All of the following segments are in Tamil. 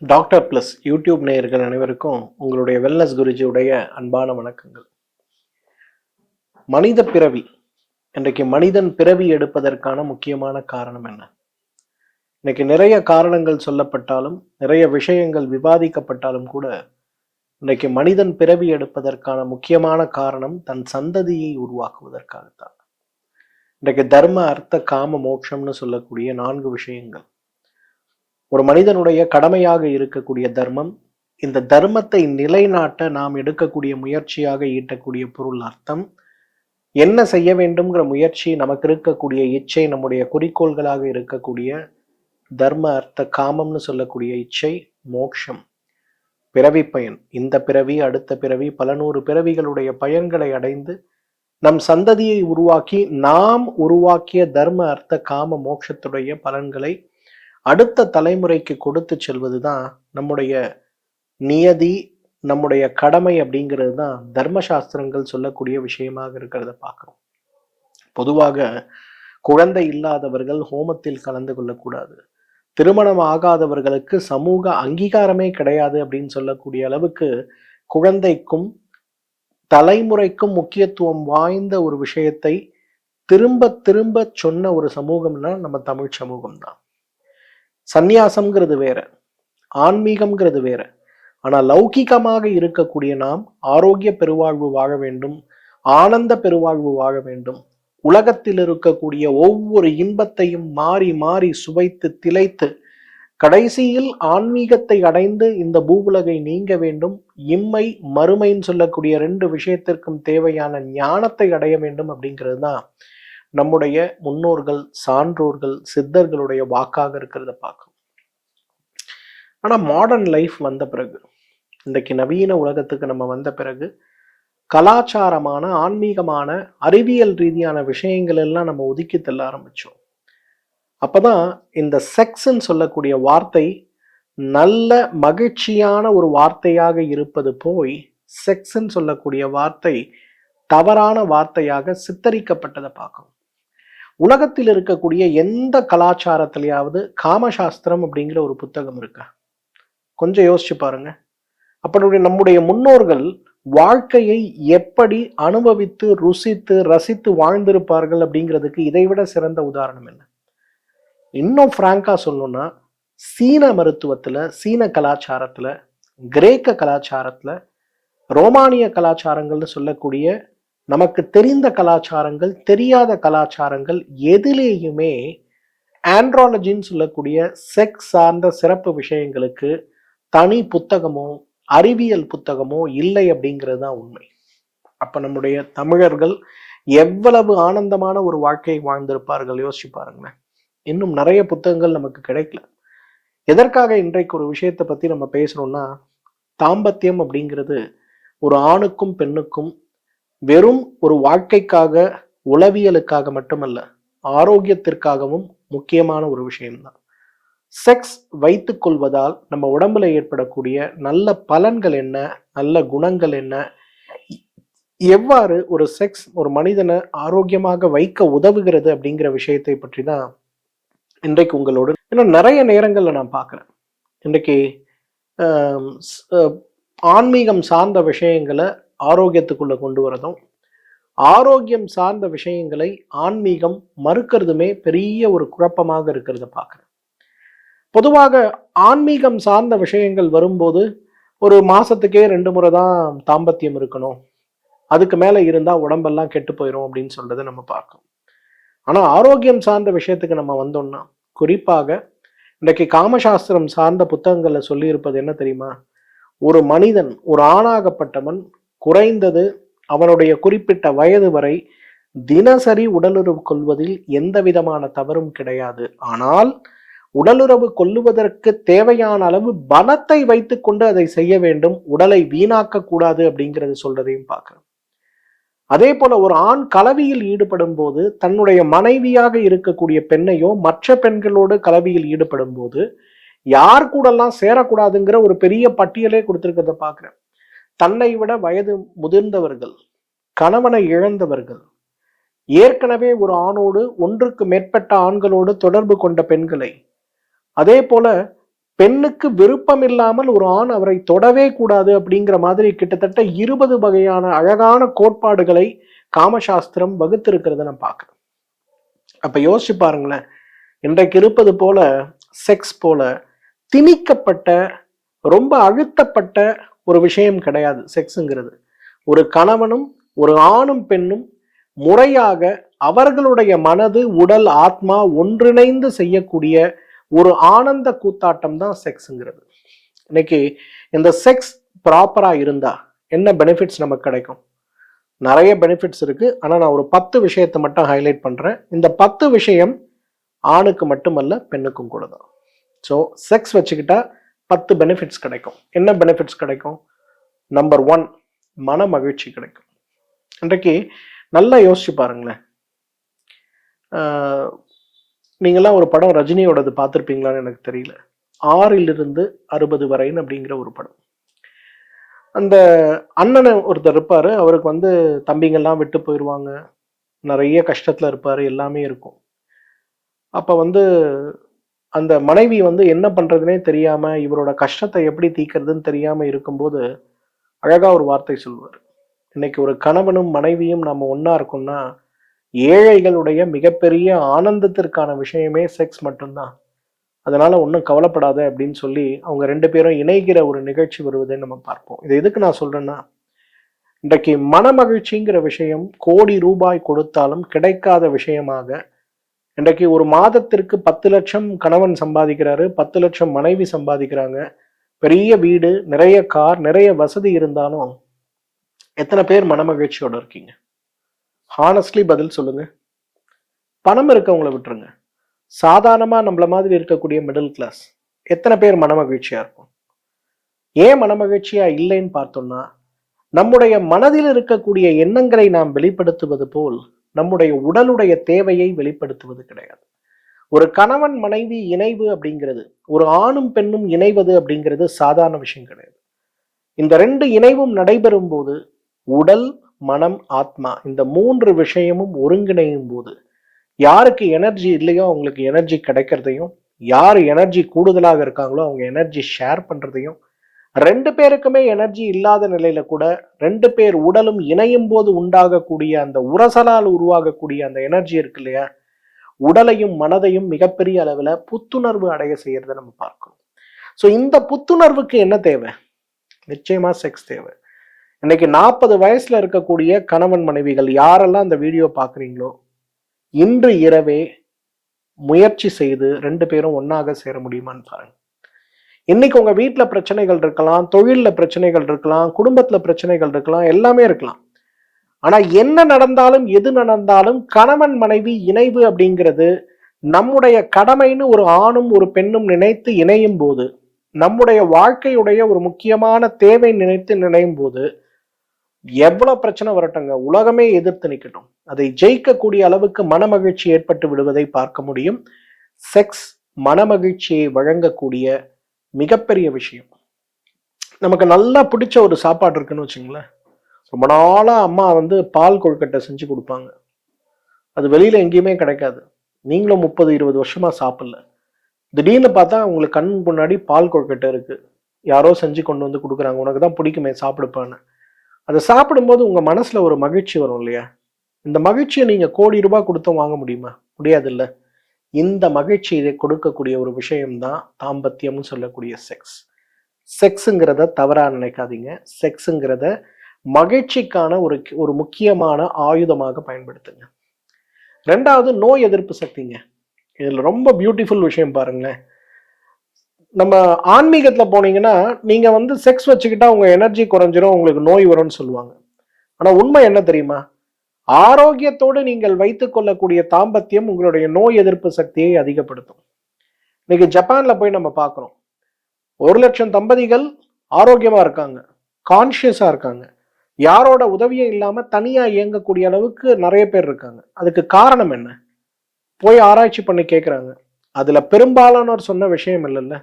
டாக்டர் பிளஸ் யூடியூப் நேயர்கள் அனைவருக்கும் உங்களுடைய வெல்னஸ் குருஜியுடைய அன்பான வணக்கங்கள். மனித பிறவி, இன்றைக்கு மனிதன் பிறவி எடுப்பதற்கான முக்கியமான காரணம் என்ன? இன்னைக்கு நிறைய காரணங்கள் சொல்லப்பட்டாலும், நிறைய விஷயங்கள் விவாதிக்கப்பட்டாலும் கூட, இன்றைக்கு மனிதன் பிறவி எடுப்பதற்கான முக்கியமான காரணம் தன் சந்ததியை உருவாக்குவதற்காகத்தான். இன்றைக்கு தர்ம, அர்த்த, காம, மோட்சம்னு சொல்லக்கூடிய 4 விஷயங்கள் ஒரு மனிதனுடைய கடமையாக இருக்கக்கூடிய தர்மம். இந்த தர்மத்தை நிலைநாட்ட நாம் எடுக்கக்கூடிய முயற்சியாக ஈட்டக்கூடிய பொருள் அர்த்தம். என்ன செய்ய வேண்டும்ங்கிற முயற்சி, நமக்கு இருக்கக்கூடிய இச்சை, நம்முடைய குறிக்கோள்களாக இருக்கக்கூடிய தர்ம, அர்த்த, காமம்னு சொல்லக்கூடிய இச்சை, மோட்சம், பிறவி பயன். இந்த பிறவி, அடுத்த பிறவி, பல 100 பிறவிகளுடைய பயன்களை அடைந்து நம் சந்ததியை உருவாக்கி நாம் உருவாக்கிய தர்ம, அர்த்த, காம, மோட்சத்துடைய பலன்களை அடுத்த தலைமுறைக்கு கொடுத்து செல்வதுதான் நம்முடைய நியதி, நம்முடைய கடமை அப்படிங்கிறது தான் தர்மசாஸ்திரங்கள் சொல்லக்கூடிய விஷயமாக இருக்கிறத பார்க்கிறோம். பொதுவாக குழந்தை இல்லாதவர்கள் ஹோமத்தில் கலந்து கொள்ளக்கூடாது, திருமணம் ஆகாதவர்களுக்கு சமூக அங்கீகாரமே கிடையாது அப்படின்னு சொல்லக்கூடிய அளவுக்கு குழந்தைக்கும் தலைமுறைக்கும் முக்கியத்துவம் வாய்ந்த ஒரு விஷயத்தை திரும்ப திரும்ப சொன்ன ஒரு சமூகம்னா நம்ம தமிழ் சமூகம் தான். சந்நியாசம்ங்கிறது வேற, ஆன்மீகம்ங்கிறது வேற. ஆனா லௌகிகமாக இருக்கக்கூடிய நாம் ஆரோக்கிய பெருவாழ்வு வாழ வேண்டும், ஆனந்த பெருவாழ்வு வாழ வேண்டும், உலகத்தில் இருக்கக்கூடிய ஒவ்வொரு இன்பத்தையும் மாறி மாறி சுவைத்து திளைத்து கடைசியில் ஆன்மீகத்தை அடைந்து இந்த பூவுலகை நீங்க வேண்டும், இம்மை மறுமைன்னு சொல்லக்கூடிய 2 விஷயத்திற்கும் தேவையான ஞானத்தை அடைய வேண்டும் அப்படிங்கிறது தான் நம்முடைய முன்னோர்கள், சான்றோர்கள், சித்தர்களுடைய வாக்காக இருக்கிறத பார்க்கணும். ஆனா மாடர்ன் லைஃப் வந்த பிறகு, இன்றைக்கு நவீன உலகத்துக்கு நம்ம வந்த பிறகு, கலாச்சாரமான, ஆன்மீகமான, அறிவியல் ரீதியான விஷயங்கள் எல்லாம் நம்ம ஒதுக்கி தள்ள ஆரம்பிச்சோம். அப்பதான் இந்த செக்ஸ்ன்னு சொல்லக்கூடிய வார்த்தை நல்ல மகிழ்ச்சியான ஒரு வார்த்தையாக இருப்பது போய், செக்ஸ்ன்னு சொல்லக்கூடிய வார்த்தை தவறான வார்த்தையாக சித்தரிக்கப்பட்டதை பார்க்கணும். உலகத்தில் இருக்கக்கூடிய எந்த கலாச்சாரத்திலேயாவது காமசாஸ்திரம் அப்படிங்கிற ஒரு புத்தகம் இருக்கா? கொஞ்சம் யோசிச்சு பாருங்க. அப்படி நம்முடைய முன்னோர்கள் வாழ்க்கையை எப்படி அனுபவித்து ருசித்து ரசித்து வாழ்ந்திருப்பார்கள் அப்படிங்கிறதுக்கு இதைவிட சிறந்த உதாரணம் என்ன? இன்னும் பிராங்கா சொல்லணும்னா, சீன மருத்துவத்துல, சீன கலாச்சாரத்துல, கிரேக்க கலாச்சாரத்துல, ரோமானிய கலாச்சாரங்கள்னு சொல்லக்கூடிய நமக்கு தெரிந்த கலாச்சாரங்கள், தெரியாத கலாச்சாரங்கள் எதிலேயுமே ஆண்ட்ராலஜின்னு சொல்லக்கூடிய செக்ஸ் சார்ந்த சிறப்பு விஷயங்களுக்கு தனி புத்தகமோ அறிவியல் புத்தகமோ இல்லை அப்படிங்கிறது தான் உண்மை. அப்ப நம்முடைய தமிழர்கள் எவ்வளவு ஆனந்தமான ஒரு வாழ்க்கையை வாழ்ந்திருப்பார்கள் யோசிச்சு பாருங்களேன். இன்னும் நிறைய புத்தகங்கள் நமக்கு கிடைக்கல. எதற்காக இன்றைக்கு ஒரு விஷயத்தை பத்தி நம்ம பேசணும்னா, தாம்பத்தியம் அப்படிங்கிறது ஒரு ஆணுக்கும் பெண்ணுக்கும் வெறும் ஒரு வாழ்க்கைக்காக, உளவியலுக்காக மட்டுமல்ல, ஆரோக்கியத்திற்காகவும் முக்கியமான ஒரு விஷயம்தான். செக்ஸ் வைத்துக் கொள்வதால் நம்ம உடம்புல ஏற்படக்கூடிய நல்ல பலன்கள் என்ன, நல்ல குணங்கள் என்ன, எவ்வாறு ஒரு செக்ஸ் ஒரு மனிதனை ஆரோக்கியமாக வைக்க உதவுகிறது அப்படிங்கிற விஷயத்தை பற்றி தான் இன்றைக்கு உங்களோடு. இன்னும் நிறைய நேரங்கள்ல நான் பார்க்கிறேன், இன்றைக்கு ஆன்மீகம் சார்ந்த விஷயங்களை ஆரோக்கியத்துக்குள்ள கொண்டு வரதும், ஆரோக்கியம் சார்ந்த விஷயங்களை ஆன்மீகம் மறுக்கிறதுமே பெரிய ஒரு குழப்பமாக இருக்கிறத பார்க்கிறேன். பொதுவாக ஆன்மீகம் சார்ந்த விஷயங்கள் வரும்போது ஒரு மாசத்துக்கே 2 முறை தான் தாம்பத்தியம் இருக்கணும், அதுக்கு மேல இருந்தா உடம்பெல்லாம் கெட்டு போயிடும் அப்படின்னு சொல்றதை நம்ம பார்க்கணும். ஆனா ஆரோக்கியம் சார்ந்த விஷயத்துக்கு நம்ம வந்தோம்னா, குறிப்பாக இன்றைக்கு காமசாஸ்திரம் சார்ந்த புத்தகங்கள்ல சொல்லி இருப்பது என்ன தெரியுமா? ஒரு மனிதன், ஒரு ஆணாகப்பட்டவன் குறைந்தது அவனுடைய குறிப்பிட்ட வயது வரை தினசரி உடலுறவு கொள்வதில் எந்த விதமான தவறும் கிடையாது. ஆனால் உடலுறவு கொள்ளுவதற்கு தேவையான அளவு பலத்தை வைத்துக் கொண்டு அதை செய்ய வேண்டும், உடலை வீணாக்க கூடாது அப்படிங்கிறது சொல்றதையும் பார்க்கிறோம். அதே போல ஒரு ஆண் கலவியில் ஈடுபடும் போது தன்னுடைய மனைவியாக இருக்கக்கூடிய பெண்ணையோ மற்ற பெண்களோடு கலவியில் ஈடுபடும் போது யார் கூடலாம் சேரக்கூடாதுங்கிற ஒரு பெரிய பட்டியலே கொடுத்திருக்கிறத பார்க்கிறேன். தன்னை விட வயது முதிர்ந்தவர்கள், கணவனை இழந்தவர்கள், ஏற்கனவே ஒரு ஆணோடு ஒன்றுக்கு மேற்பட்ட ஆண்களோடு தொடர்பு கொண்ட பெண்களை, அதே போல பெண்ணுக்கு விருப்பம் இல்லாமல் ஒரு ஆண் அவரை தொடவே கூடாது அப்படிங்கிற மாதிரி கிட்டத்தட்ட 20 வகையான அழகான கோட்பாடுகளை காமசாஸ்திரம் வகுத்திருக்கிறத நான் பார்க்கிறேன். அப்ப யோசிச்சு பாருங்களேன், இன்றைக்கு இருப்பது போல செக்ஸ் போல திணிக்கப்பட்ட, ரொம்ப அழுத்தப்பட்ட ஒரு விஷயம் கிடையாது செக்ஸுங்கிறது. ஒரு கணவனும் ஒரு ஆணும் பெண்ணும் முறையாக அவர்களுடைய மனது, உடல், ஆத்மா ஒன்றிணைந்து செய்யக்கூடிய ஒரு ஆனந்த கூத்தாட்டம் தான் செக்ஸுங்கிறது. இன்னைக்கு இந்த செக்ஸ் ப்ராப்பரா இருந்தா என்ன பெனிஃபிட்ஸ் நமக்கு கிடைக்கும்? நிறைய பெனிஃபிட்ஸ் இருக்கு. ஆனா நான் ஒரு 10 விஷயத்தை மட்டும் ஹைலைட் பண்றேன். இந்த 10 விஷயம் ஆணுக்கு மட்டுமல்ல, பெண்ணுக்கும் கூட தான். ஸோ செக்ஸ் வச்சுக்கிட்டா 10 பெனிஃபிட்ஸ் கிடைக்கும். என்ன பெனிஃபிட்ஸ் கிடைக்கும்? நம்பர் 1, மன மகிழ்ச்சி கிடைக்கும். இன்றைக்கு நல்லா யோசிச்சு பாருங்களேன். நீங்களாம் ஒரு படம் ரஜினியோடது பார்த்துருப்பீங்களான்னு எனக்கு தெரியல. 6லிருந்து 60 வரைன்னு அப்படிங்கிற ஒரு படம். அந்த அண்ணனை ஒருத்தர் இருப்பாரு. அவருக்கு தம்பிங்கெல்லாம் விட்டு போயிடுவாங்க, நிறைய கஷ்டத்துல இருப்பாரு, எல்லாமே இருக்கும். அப்ப அந்த மனைவி என்ன பண்றதுனே தெரியாம, இவரோட கஷ்டத்தை எப்படி தீர்க்கிறதுன்னு தெரியாம இருக்கும்போது அழகா ஒரு வார்த்தை சொல்லுவார். இன்னைக்கு ஒரு கணவனும் மனைவியும் நம்ம ஒன்னா இருக்கோம்னா, ஏழைகளுடைய மிகப்பெரிய ஆனந்தத்திற்கான விஷயமே செக்ஸ் மட்டும்தான். அதனால ஒன்றும் கவலைப்படாத அப்படின்னு சொல்லி அவங்க 2 பேரும் இணைகிற ஒரு நிகழ்ச்சி வருவதை நம்ம பார்ப்போம். இது எதுக்கு நான் சொல்றேன்னா, இன்றைக்கு மன மகிழ்ச்சிங்கிற விஷயம் கோடி ரூபாய் கொடுத்தாலும் கிடைக்காத விஷயமாக, இன்றைக்கு ஒரு மாதத்திற்கு 10 லட்சம் கணவன் சம்பாதிக்கிறாரு, 10 லட்சம் மனைவி சம்பாதிக்கிறாங்க, பெரிய வீடு, நிறைய கார், நிறைய வசதி இருந்தாலும் எத்தனை பேர் மனமகிழ்ச்சியோட இருக்கீங்க? ஹானஸ்ட்லி பதில் சொல்லுங்க. பணம் இருக்கவங்களை விட்டுருங்க, சாதாரணமா நம்மள மாதிரி இருக்கக்கூடிய மிடில் கிளாஸ் எத்தனை பேர் மனமகிழ்ச்சியா இருக்கும்? ஏன் மனமகிழ்ச்சியா இல்லைன்னு பார்த்தோம்னா, நம்முடைய மனதில் இருக்கக்கூடிய எண்ணங்களை நாம் வெளிப்படுத்துவது போல் நம்முடைய உடலுடைய தேவையை வெளிப்படுத்துவது கிடையாது. ஒரு கணவன் மனைவி இணைவு அப்படிங்கிறது, ஒரு ஆணும் பெண்ணும் இணைவது அப்படிங்கிறது சாதாரண விஷயம் கிடையாது. இந்த 2 இணைவும் நடைபெறும் போது உடல், மனம், ஆத்மா இந்த 3 விஷயமும் ஒருங்கிணையும் போது யாருக்கு எனர்ஜி இல்லையோ அவங்களுக்கு எனர்ஜி கிடைக்கிறதையும், யார் எனர்ஜி கூடுதலாக இருக்காங்களோ அவங்க எனர்ஜி ஷேர் பண்றதையும், 2 பேருக்குமே எனர்ஜி இல்லாத நிலையில கூட 2 பேர் உடலும் இணையும் போது உண்டாகக்கூடிய அந்த உரசலால் உருவாகக்கூடிய அந்த எனர்ஜி இருக்கு இல்லையா, உடலையும் மனதையும் மிகப்பெரிய அளவுல புத்துணர்வு அடைய செய்யறதை நம்ம பார்க்கணும். ஸோ இந்த புத்துணர்வுக்கு என்ன தேவை? நிச்சயமா செக்ஸ் தேவை. இன்னைக்கு 40 வயசுல இருக்கக்கூடிய கணவன் மனைவிகள் யாரெல்லாம் அந்த வீடியோ பாக்குறீங்களோ, இன்று இரவே முயற்சி செய்து 2 பேரும் ஒன்னாக சேர முடியுமான்னு பாருங்க. இன்னைக்கு உங்க வீட்டுல பிரச்சனைகள் இருக்கலாம், தொழில்ல பிரச்சனைகள் இருக்கலாம், குடும்பத்துல பிரச்சனைகள் இருக்கலாம், எல்லாமே இருக்கலாம். ஆனா என்ன நடந்தாலும் எது நடந்தாலும் கணவன் மனைவி இணைவு அப்படிங்கிறது நம்முடைய கடமைன்னு ஒரு ஆணும் ஒரு பெண்ணும் நினைத்து இணையும் போது, நம்முடைய வாழ்க்கையுடைய ஒரு முக்கியமான தேவை நினைத்து நினையும் போது எவ்வளவு பிரச்சனை வரட்டுங்க, உலகமே எதிர்த்து நிக்கட்டும், அதை ஜெயிக்கக்கூடிய அளவுக்கு மனமகிழ்ச்சி ஏற்பட்டு விடுவதை பார்க்க முடியும். செக்ஸ் மனமகிழ்ச்சியை வழங்கக்கூடிய மிகப்பெரிய விஷயம். நமக்கு நல்லா பிடிச்ச ஒரு சாப்பாடு இருக்குன்னு வச்சுங்களேன். ரொம்ப நாளா அம்மா பால் கொழுக்கட்டை செஞ்சு கொடுப்பாங்க. அது வெளியில எங்கேயுமே கிடைக்காது. நீங்களும் 30-20 வருஷமா சாப்பிடல. திடீர்னு பார்த்தா உங்களுக்கு கண் முன்னாடி பால் கொழுக்கட்டை இருக்கு, யாரோ செஞ்சு கொண்டு வந்து கொடுக்குறாங்க, உனக்கு தான் பிடிக்குமே சாப்பிடுப்பான்னு. அதை சாப்பிடும்போது உங்க மனசுல ஒரு மகிழ்ச்சி வரும் இல்லையா? இந்த மகிழ்ச்சியை நீங்க கோடி ரூபாய் கொடுத்தும் வாங்க முடியுமா? முடியாது இல்ல. இந்த மகிழ்ச்சியை கொடுக்கக்கூடிய ஒரு விஷயம்தான் தாம்பத்தியம்னு சொல்லக்கூடிய செக்ஸ். செக்ஸுங்கிறத தவறா நினைக்காதீங்க. செக்ஸுங்கிறத மகிழ்ச்சிக்கான ஒரு முக்கியமான ஆயுதமாக பயன்படுத்துங்க. 2வது நோய் எதிர்ப்பு சக்திங்க. இதுல ரொம்ப பியூட்டிஃபுல் விஷயம் பாருங்களேன். நம்ம ஆன்மீகத்துல போனீங்கன்னா நீங்க செக்ஸ் வச்சுக்கிட்டா உங்க எனர்ஜி குறைஞ்சிரும், உங்களுக்கு நோய் வரும்னு சொல்லுவாங்க. ஆனா உண்மை என்ன தெரியுமா? ஆரோக்கியத்தோடு நீங்கள் வைத்துக் கொள்ளக்கூடிய தாம்பத்தியம் உங்களுடைய நோய் எதிர்ப்பு சக்தியை அதிகப்படுத்தும். இன்னைக்கு ஜப்பான்ல போய் நம்ம பார்க்கிறோம், 1 லட்சம் தம்பதிகள் ஆரோக்கியமா இருக்காங்க, கான்சியஸா இருக்காங்க, யாரோட உதவியும் இல்லாம தனியா இயங்கக்கூடிய அளவுக்கு நிறைய பேர் இருக்காங்க. அதுக்கு காரணம் என்ன? போய் ஆராய்ச்சி பண்ணி கேட்கிறாங்க. அதுல பெரும்பாலானோர் சொன்ன விஷயம் இல்லைல்ல,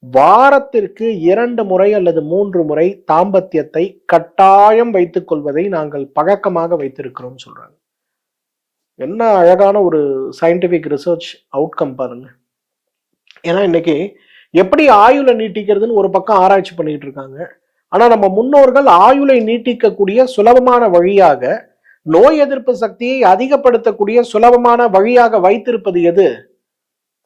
வாரத்திற்கு 2 முறை அல்லது 3 முறை தாம்பத்தியத்தை கட்டாயம் வைத்துக் கொள்வதை நாங்கள் பழக்கமாக வைத்திருக்கிறோம் சொல்றாங்க. என்ன அழகான ஒரு சயின்டிபிக் ரிசர்ச் அவுட்கம் பாருங்க. ஏன்னா இன்னைக்கு எப்படி ஆயுளை நீட்டிக்கிறதுன்னு ஒரு பக்கம் ஆராய்ச்சி பண்ணிட்டு இருக்காங்க. ஆனா நம்ம முன்னோர்கள் ஆயுளை நீட்டிக்கக்கூடிய சுலபமான வழியாக, நோய் எதிர்ப்பு சக்தியை அதிகப்படுத்தக்கூடிய சுலபமான வழியாக வைத்திருப்பது எது?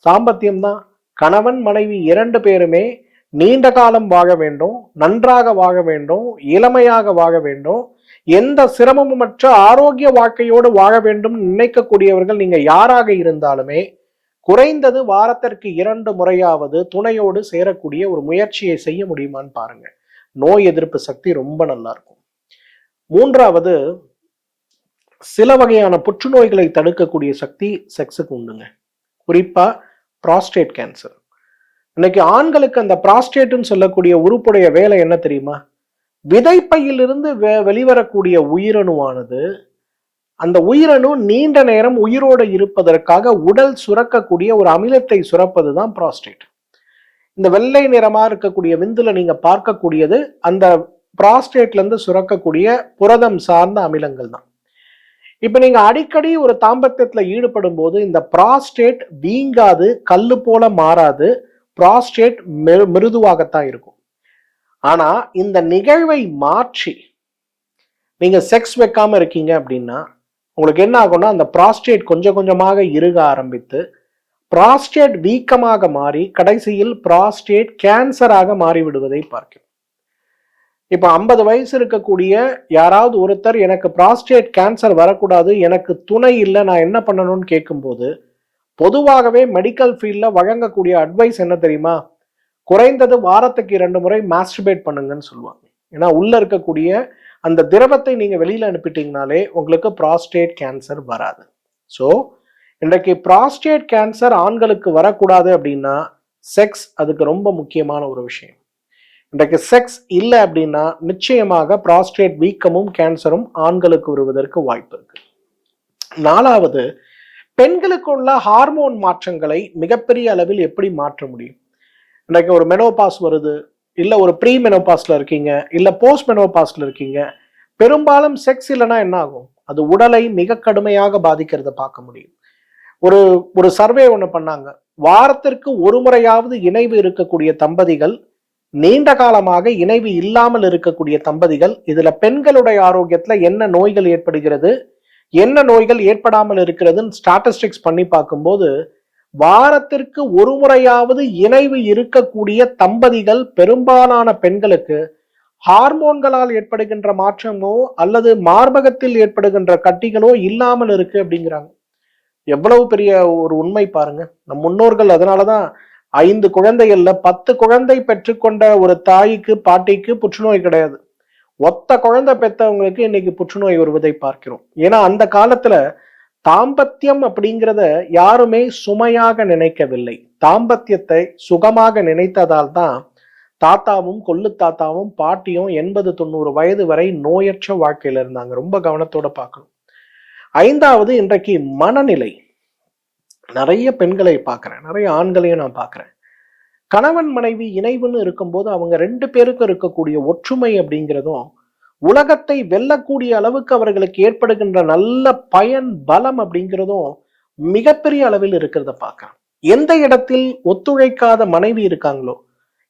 சாம்பத்தியம் தான். கணவன் மனைவி 2 பேருமே நீண்ட காலம் வாழ வேண்டும், நன்றாக வாழ வேண்டும், இளமையாக வாழ வேண்டும், எந்த சிரமமுமற்ற ஆரோக்கிய வாழ்க்கையோடு வாழ வேண்டும் நினைக்கக்கூடியவர்கள் நீங்க யாராக இருந்தாலுமே குறைந்தது வாரத்திற்கு 2 முறையாவது துணையோடு சேரக்கூடிய ஒரு முயற்சியை செய்ய முடியுமான்னு பாருங்க. நோய் எதிர்ப்பு சக்தி ரொம்ப நல்லா இருக்கும். 3வது, சில வகையான புற்றுநோய்களை தடுக்கக்கூடிய சக்தி செக்ஸுக்கு உண்டுங்க. குறிப்பா ப்ராஸ்டேட் கேன்சர். இன்னைக்கு ஆண்களுக்கு அந்த ப்ராஸ்டேட்னு சொல்லக்கூடிய உறுப்புடைய வேலை என்ன தெரியுமா? விதைப்பையிலிருந்து வெளிவரக்கூடிய உயிரணுவானது, அந்த உயிரணு நீண்ட நேரம் உயிரோடு இருப்பதற்காக உடல் சுரக்கக்கூடிய ஒரு அமிலத்தை சுரப்பதுதான் ப்ராஸ்டேட். இந்த வெள்ளை நிறமா இருக்கக்கூடிய விந்துல நீங்க பார்க்கக்கூடியது அந்த ப்ராஸ்டேட்ல இருந்து சுரக்கக்கூடிய புரதம் சார்ந்த அமிலங்கள் தான். இப்ப நீங்க அடிக்கடி ஒரு தாம்பத்தியத்துல ஈடுபடும் போது இந்த ப்ராஸ்டேட் வீங்காது, கல்லு போல மாறாது, ப்ராஸ்டேட் மிருதுவாகத்தான் இருக்கும். ஆனா இந்த நிகழ்வை மாற்றி நீங்க செக்ஸ் வைக்காம இருக்கீங்க அப்படின்னா உங்களுக்கு என்ன ஆகும்னா, அந்த ப்ராஸ்டேட் கொஞ்சம் கொஞ்சமாக இறுக ஆரம்பித்து ப்ராஸ்டேட் வீக்கமாக மாறி கடைசியில் ப்ராஸ்டேட் கேன்சராக மாறிவிடுவதை பார்க்கிறோம். இப்ப 50 வயசு இருக்கக்கூடிய யாராவது ஒருத்தர் எனக்கு ப்ராஸ்டேட் கேன்சர் வரக்கூடாது, எனக்கு துணை இல்லை, நான் என்ன பண்ணணும்னு கேட்கும்போது பொதுவாகவே மெடிக்கல் ஃபீல்ட்ல வழங்கக்கூடிய அட்வைஸ் என்ன தெரியுமா? குறைந்தது வாரத்துக்கு 2 முறை மாஸ்டர்பேட் பண்ணுங்கன்னு சொல்லுவாங்க. ஏன்னா உள்ள இருக்கக்கூடிய அந்த திரவத்தை நீங்க வெளியில அனுப்பிட்டீங்கனாலே உங்களுக்கு ப்ராஸ்டேட் கேன்சர் வராது. ஸோ இன்றைக்கு ப்ராஸ்டேட் கேன்சர் ஆண்களுக்கு வரக்கூடாது அப்படின்னா செக்ஸ் அதுக்கு ரொம்ப முக்கியமான ஒரு விஷயம். இன்றைக்கு செக்ஸ் இல்லை அப்படின்னா நிச்சயமாக ப்ராஸ்டேட் வீக்கமும் கேன்சரும் ஆண்களுக்கு வருவதற்கு வாய்ப்பு இருக்கு. 4வது, பெண்களுக்குள்ள ஹார்மோன் மாற்றங்களை மிகப்பெரிய அளவில் எப்படி மாற்ற முடியும்? இன்றைக்கு ஒரு மெனோபாஸ் வருது, இல்ல ஒரு ப்ரீ மெனோபாஸ்ல இருக்கீங்க, இல்ல போஸ்ட் மெனோபாஸ்ல இருக்கீங்க, பெரும்பாலும் செக்ஸ் இல்லைன்னா என்ன ஆகும்? அது உடலை மிக கடுமையாக பாதிக்கிறத பார்க்க முடியும். ஒரு ஒரு சர்வே ஒன்று பண்ணாங்க. வாரத்திற்கு ஒரு முறையாவது இணைவு இருக்கக்கூடிய தம்பதிகள், நீண்ட காலமாக இணைவு இல்லாமல் இருக்கக்கூடிய தம்பதிகள், இதுல பெண்களுடைய ஆரோக்கியத்துல என்ன நோய்கள் ஏற்படுகிறது, என்ன நோய்கள் ஏற்படாமல் இருக்கிறதுன்னு ஸ்டாட்டிஸ்டிக்ஸ் பண்ணி பார்க்கும்போது வாரத்திற்கு ஒரு முறையாவது இணைவு இருக்கக்கூடிய தம்பதிகள் பெரும்பாலான பெண்களுக்கு ஹார்மோன்களால் ஏற்படுகின்ற மாற்றமோ அல்லது மார்பகத்தில் ஏற்படுகின்ற கட்டிகளோ இல்லாமல் இருக்கு அப்படிங்கிறாங்க. எவ்வளவு பெரிய ஒரு உண்மை பாருங்க. நம் முன்னோர்கள் அதனாலதான் 5 குழந்தைகள்ல 10 குழந்தை பெற்றுக்கொண்ட ஒரு தாய்க்கு பாட்டிக்கு புற்றுநோய் கிடையாது. ஒத்த குழந்தை பெற்றவங்களுக்கு இன்னைக்கு புற்றுநோய் வருவதை பார்க்கிறோம். ஏன்னா அந்த காலத்துல தாம்பத்தியம் அப்படிங்கிறத யாருமே சுமையாக நினைக்கவில்லை. தாம்பத்தியத்தை சுகமாக நினைத்ததால் தான் தாத்தாவும் கொள்ளு தாத்தாவும் பாட்டியும் 80-90 வயது வரை நோயற்ற வாழ்க்கையில இருந்தாங்க. ரொம்ப கவனத்தோட பார்க்கணும். 5வது, இன்றைக்கு மனநிலை. நிறைய பெண்களை பார்க்கிறேன், நிறைய ஆண்களையும் நான் பார்க்கிறேன். கணவன் மனைவி இணைவுன்னு இருக்கும்போது அவங்க 2 பேருக்கும் இருக்கக்கூடிய ஒற்றுமை அப்படிங்கிறதும் உலகத்தை வெல்லக்கூடிய அளவுக்கு அவர்களுக்கு ஏற்படுகின்ற நல்ல பயன் பலம் அப்படிங்கிறதும் மிகப்பெரிய அளவில் இருக்கிறத பார்க்கலாம். எந்த இடத்தில் ஒத்துழைக்காத மனைவி இருக்காங்களோ,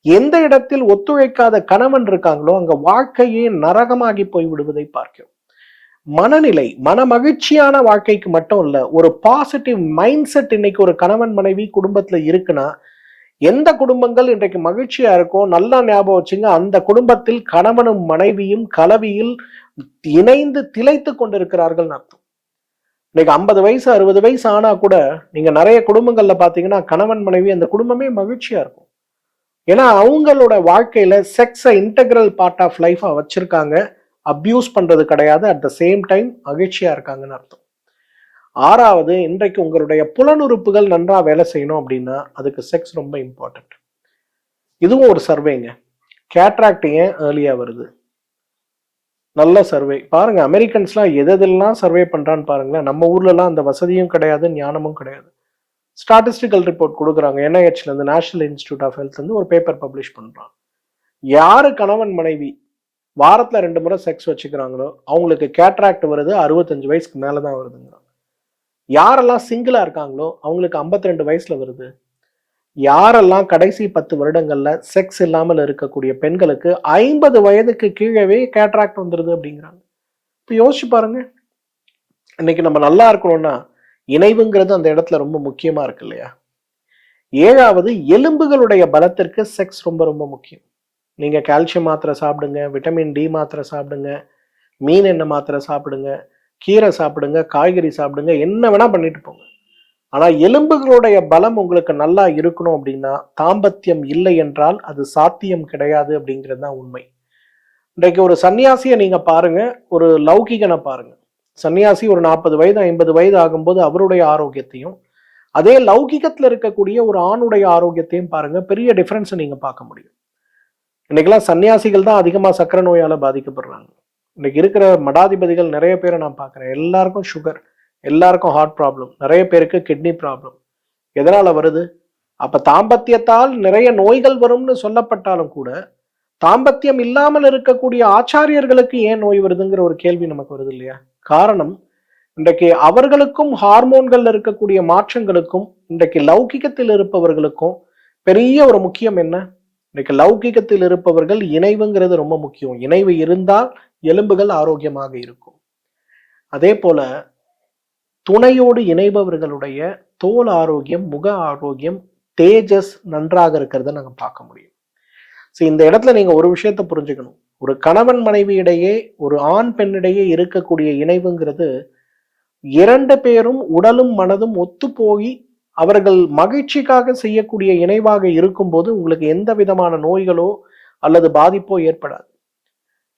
எந்த இடத்தில் ஒத்துழைக்காத கணவன் இருக்காங்களோ அங்க வாழ்க்கையே நரகமாகி போய் விடுவதை பார்க்கிறோம். மனநிலை, மன மகிழ்ச்சியான வாழ்க்கைக்கு மட்டும் இல்ல, ஒரு பாசிட்டிவ் மைண்ட் செட் இன்னைக்கு ஒரு கணவன் மனைவி குடும்பத்துல இருக்குன்னா எந்த குடும்பங்கள் இன்றைக்கு மகிழ்ச்சியா இருக்கும் நல்லா ஞாபகம் வச்சுங்க, அந்த குடும்பத்தில் கணவனும் மனைவியும் கலவியில் இணைந்து திளைத்து கொண்டிருக்கிறார்கள் அர்த்தம். இன்னைக்கு 50 வயசு 60 வயசு ஆனா கூட நீங்க நிறைய குடும்பங்கள்ல பாத்தீங்கன்னா கணவன் மனைவி அந்த குடும்பமே மகிழ்ச்சியா இருக்கும். ஏன்னா அவங்களோட வாழ்க்கையில செக்ஸை இன்டெகிரல் பார்ட் ஆஃப் லைஃபா வச்சிருக்காங்க, அபியூஸ் பண்றது கிடையாது, அட் த சேம் டைம் மகிழ்ச்சியா இருக்காங்கன்னு அர்த்தம். 6வது, இன்றைக்கு உங்களுடைய புலனுறுப்புகள் நன்றா வேலை செய்யணும் அப்படின்னா அதுக்கு செக்ஸ் ரொம்ப இம்பார்ட்டன்ட். இதுவும் ஒரு சர்வேங்க. கேட்ராக்ட் ஏன் ஏர்லியா வருது? நல்ல சர்வே பாருங்க. அமெரிக்கன்ஸ்லாம் எதெல்லாம் சர்வே பண்றான்னு பாருங்களேன். நம்ம ஊர்ல எல்லாம் அந்த வசதியும் கிடையாது, ஞானமும் கிடையாது. ஸ்டாட்டிஸ்டிக்கல் ரிப்போர்ட் கொடுக்குறாங்க. NIHல இருந்து, நேஷனல் இன்ஸ்டிடியூட் ஆஃப் ஹெல்த் வந்து ஒரு பேப்பர் பப்ளிஷ் பண்றான். யாரு கணவன் மனைவி வாரத்துல 2 முறை செக்ஸ் வச்சுக்கிறாங்களோ அவங்களுக்கு கேட்ராக்ட் வருது 65 வயசுக்கு மேலதான் வருதுங்க. யாரெல்லாம் சிங்கிளா இருக்காங்களோ அவங்களுக்கு 52 வயசுல வருது. யாரெல்லாம் கடைசி 10 வருடங்கள்ல செக்ஸ் இல்லாமல் இருக்கக்கூடிய பெண்களுக்கு 50 வயதுக்கு கீழவே கேட்ராக்ட் வந்துருது அப்படிங்கிறாங்க. இப்ப யோசிச்சு பாருங்க. இன்னைக்கு நம்ம நல்லா இருக்கணும்னா இணைவுங்கிறது அந்த இடத்துல ரொம்ப முக்கியமா இருக்கு இல்லையா? 7வது, எலும்புகளுடைய பலத்திற்கு செக்ஸ் ரொம்ப ரொம்ப முக்கியம். நீங்க கால்சியம் மாத்திரை சாப்பிடுங்க, விட்டமின் டி மாத்திரை சாப்பிடுங்க, மீன் எண்ணெய் மாத்திரை சாப்பிடுங்க, கீரை சாப்பிடுங்க, காய்கறி சாப்பிடுங்க, என்ன வேணா பண்ணிட்டு போங்க. ஆனா எலும்புகளுடைய பலம் உங்களுக்கு நல்லா இருக்கணும் அப்படின்னா தாம்பத்தியம் இல்லை என்றால் அது சாத்தியம் கிடையாது அப்படிங்கிறது தான் உண்மை. இன்றைக்கு ஒரு சன்னியாசியை நீங்க பாருங்க, ஒரு லௌகிகனை பாருங்க. சன்னியாசி ஒரு 40 வயது 50 வயது ஆகும்போது அவருடைய ஆரோக்கியத்தையும், அதே லௌகிகத்துல இருக்கக்கூடிய ஒரு ஆணுடைய ஆரோக்கியத்தையும் பாருங்க, பெரிய டிஃபரன்ஸ் நீங்க பார்க்க முடியும். இன்னைக்கெல்லாம் சன்னியாசிகள் தான் அதிகமா சக்கரை நோயால பாதிக்கப்படுறாங்க. இன்னைக்கு இருக்கிற மடாதிபதிகள் நிறைய பேரை நான் பார்க்குறேன். எல்லாருக்கும் சுகர், எல்லாருக்கும் ஹார்ட் ப்ராப்ளம், நிறைய பேருக்கு கிட்னி ப்ராப்ளம். எதனால வருது? அப்ப தாம்பத்தியத்தால் நிறைய நோய்கள் வரும்னு சொல்லப்பட்டாலும் கூட தாம்பத்தியம் இல்லாமல் இருக்கக்கூடிய ஆச்சாரியர்களுக்கு ஏன் நோய் வருதுங்கிற ஒரு கேள்வி நமக்கு வருது இல்லையா? காரணம், இன்றைக்கு அவர்களுக்கும் ஹார்மோன்கள் இருக்கக்கூடிய மாற்றங்களுக்கும் இன்றைக்கு லௌகிகத்தில் இருப்பவர்களுக்கும் பெரிய ஒரு முக்கியம் என்ன? இன்னைக்கு லௌகிகத்தில் இருப்பவர்கள் இணைவுங்கிறது ரொம்ப முக்கியம். இணைவு இருந்தால் எலும்புகள் ஆரோக்கியமாக இருக்கும். அதே போல துணையோடு இணைபவர்களுடைய தோல் ஆரோக்கியம், முக ஆரோக்கியம், தேஜஸ் நன்றாக இருக்கிறத நாங்க பார்க்க முடியும். இந்த இடத்துல நீங்க ஒரு விஷயத்த புரிஞ்சுக்கணும். ஒரு கணவன் மனைவி இடையே, ஒரு ஆண் பெண்ணிடையே இருக்கக்கூடிய இணைவுங்கிறது 2 பேரும் உடலும் மனதும் ஒத்து போய் அவர்கள் மகிழ்ச்சிக்காக செய்யக்கூடிய இணைவாக இருக்கும்போது உங்களுக்கு எந்த விதமான நோய்களோ அல்லது பாதிப்போ ஏற்படாது.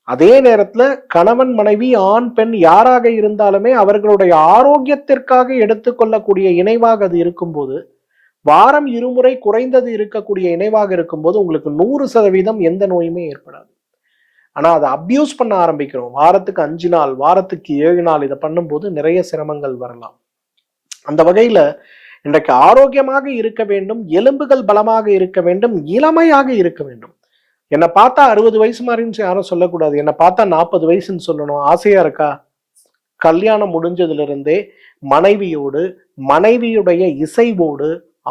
அதே நேரத்துல கணவன் மனைவி ஆண் பெண் யாராக இருந்தாலுமே அவர்களுடைய ஆரோக்கியத்திற்காக எடுத்துக்கொள்ளக்கூடிய இணைவாக அது இருக்கும்போது, வாரம் 2 முறை குறைந்தது இருக்கக்கூடிய இணைவாக இருக்கும்போது உங்களுக்கு 100% எந்த நோயுமே ஏற்படாது. ஆனா அதை அபியூஸ் பண்ண ஆரம்பிக்கிறோம். வாரத்துக்கு 5 நாள், வாரத்துக்கு 7 நாள் இதை பண்ணும்போது நிறைய சிரமங்கள் வரலாம். அந்த வகையில இன்றைக்கு ஆரோக்கியமாக இருக்க வேண்டும், எலும்புகள் பலமாக இருக்க வேண்டும், இளமையாக இருக்க வேண்டும். என்னை பார்த்தா 60 வயசு மாதிரின்னு யாரும் சொல்லக்கூடாது. என்னை பார்த்தா 40 வயசுன்னு சொல்லணும். ஆசையா இருக்கா? கல்யாணம் முடிஞ்சதுல இருந்தே மனைவியோடு, மனைவியுடைய இசைவோடு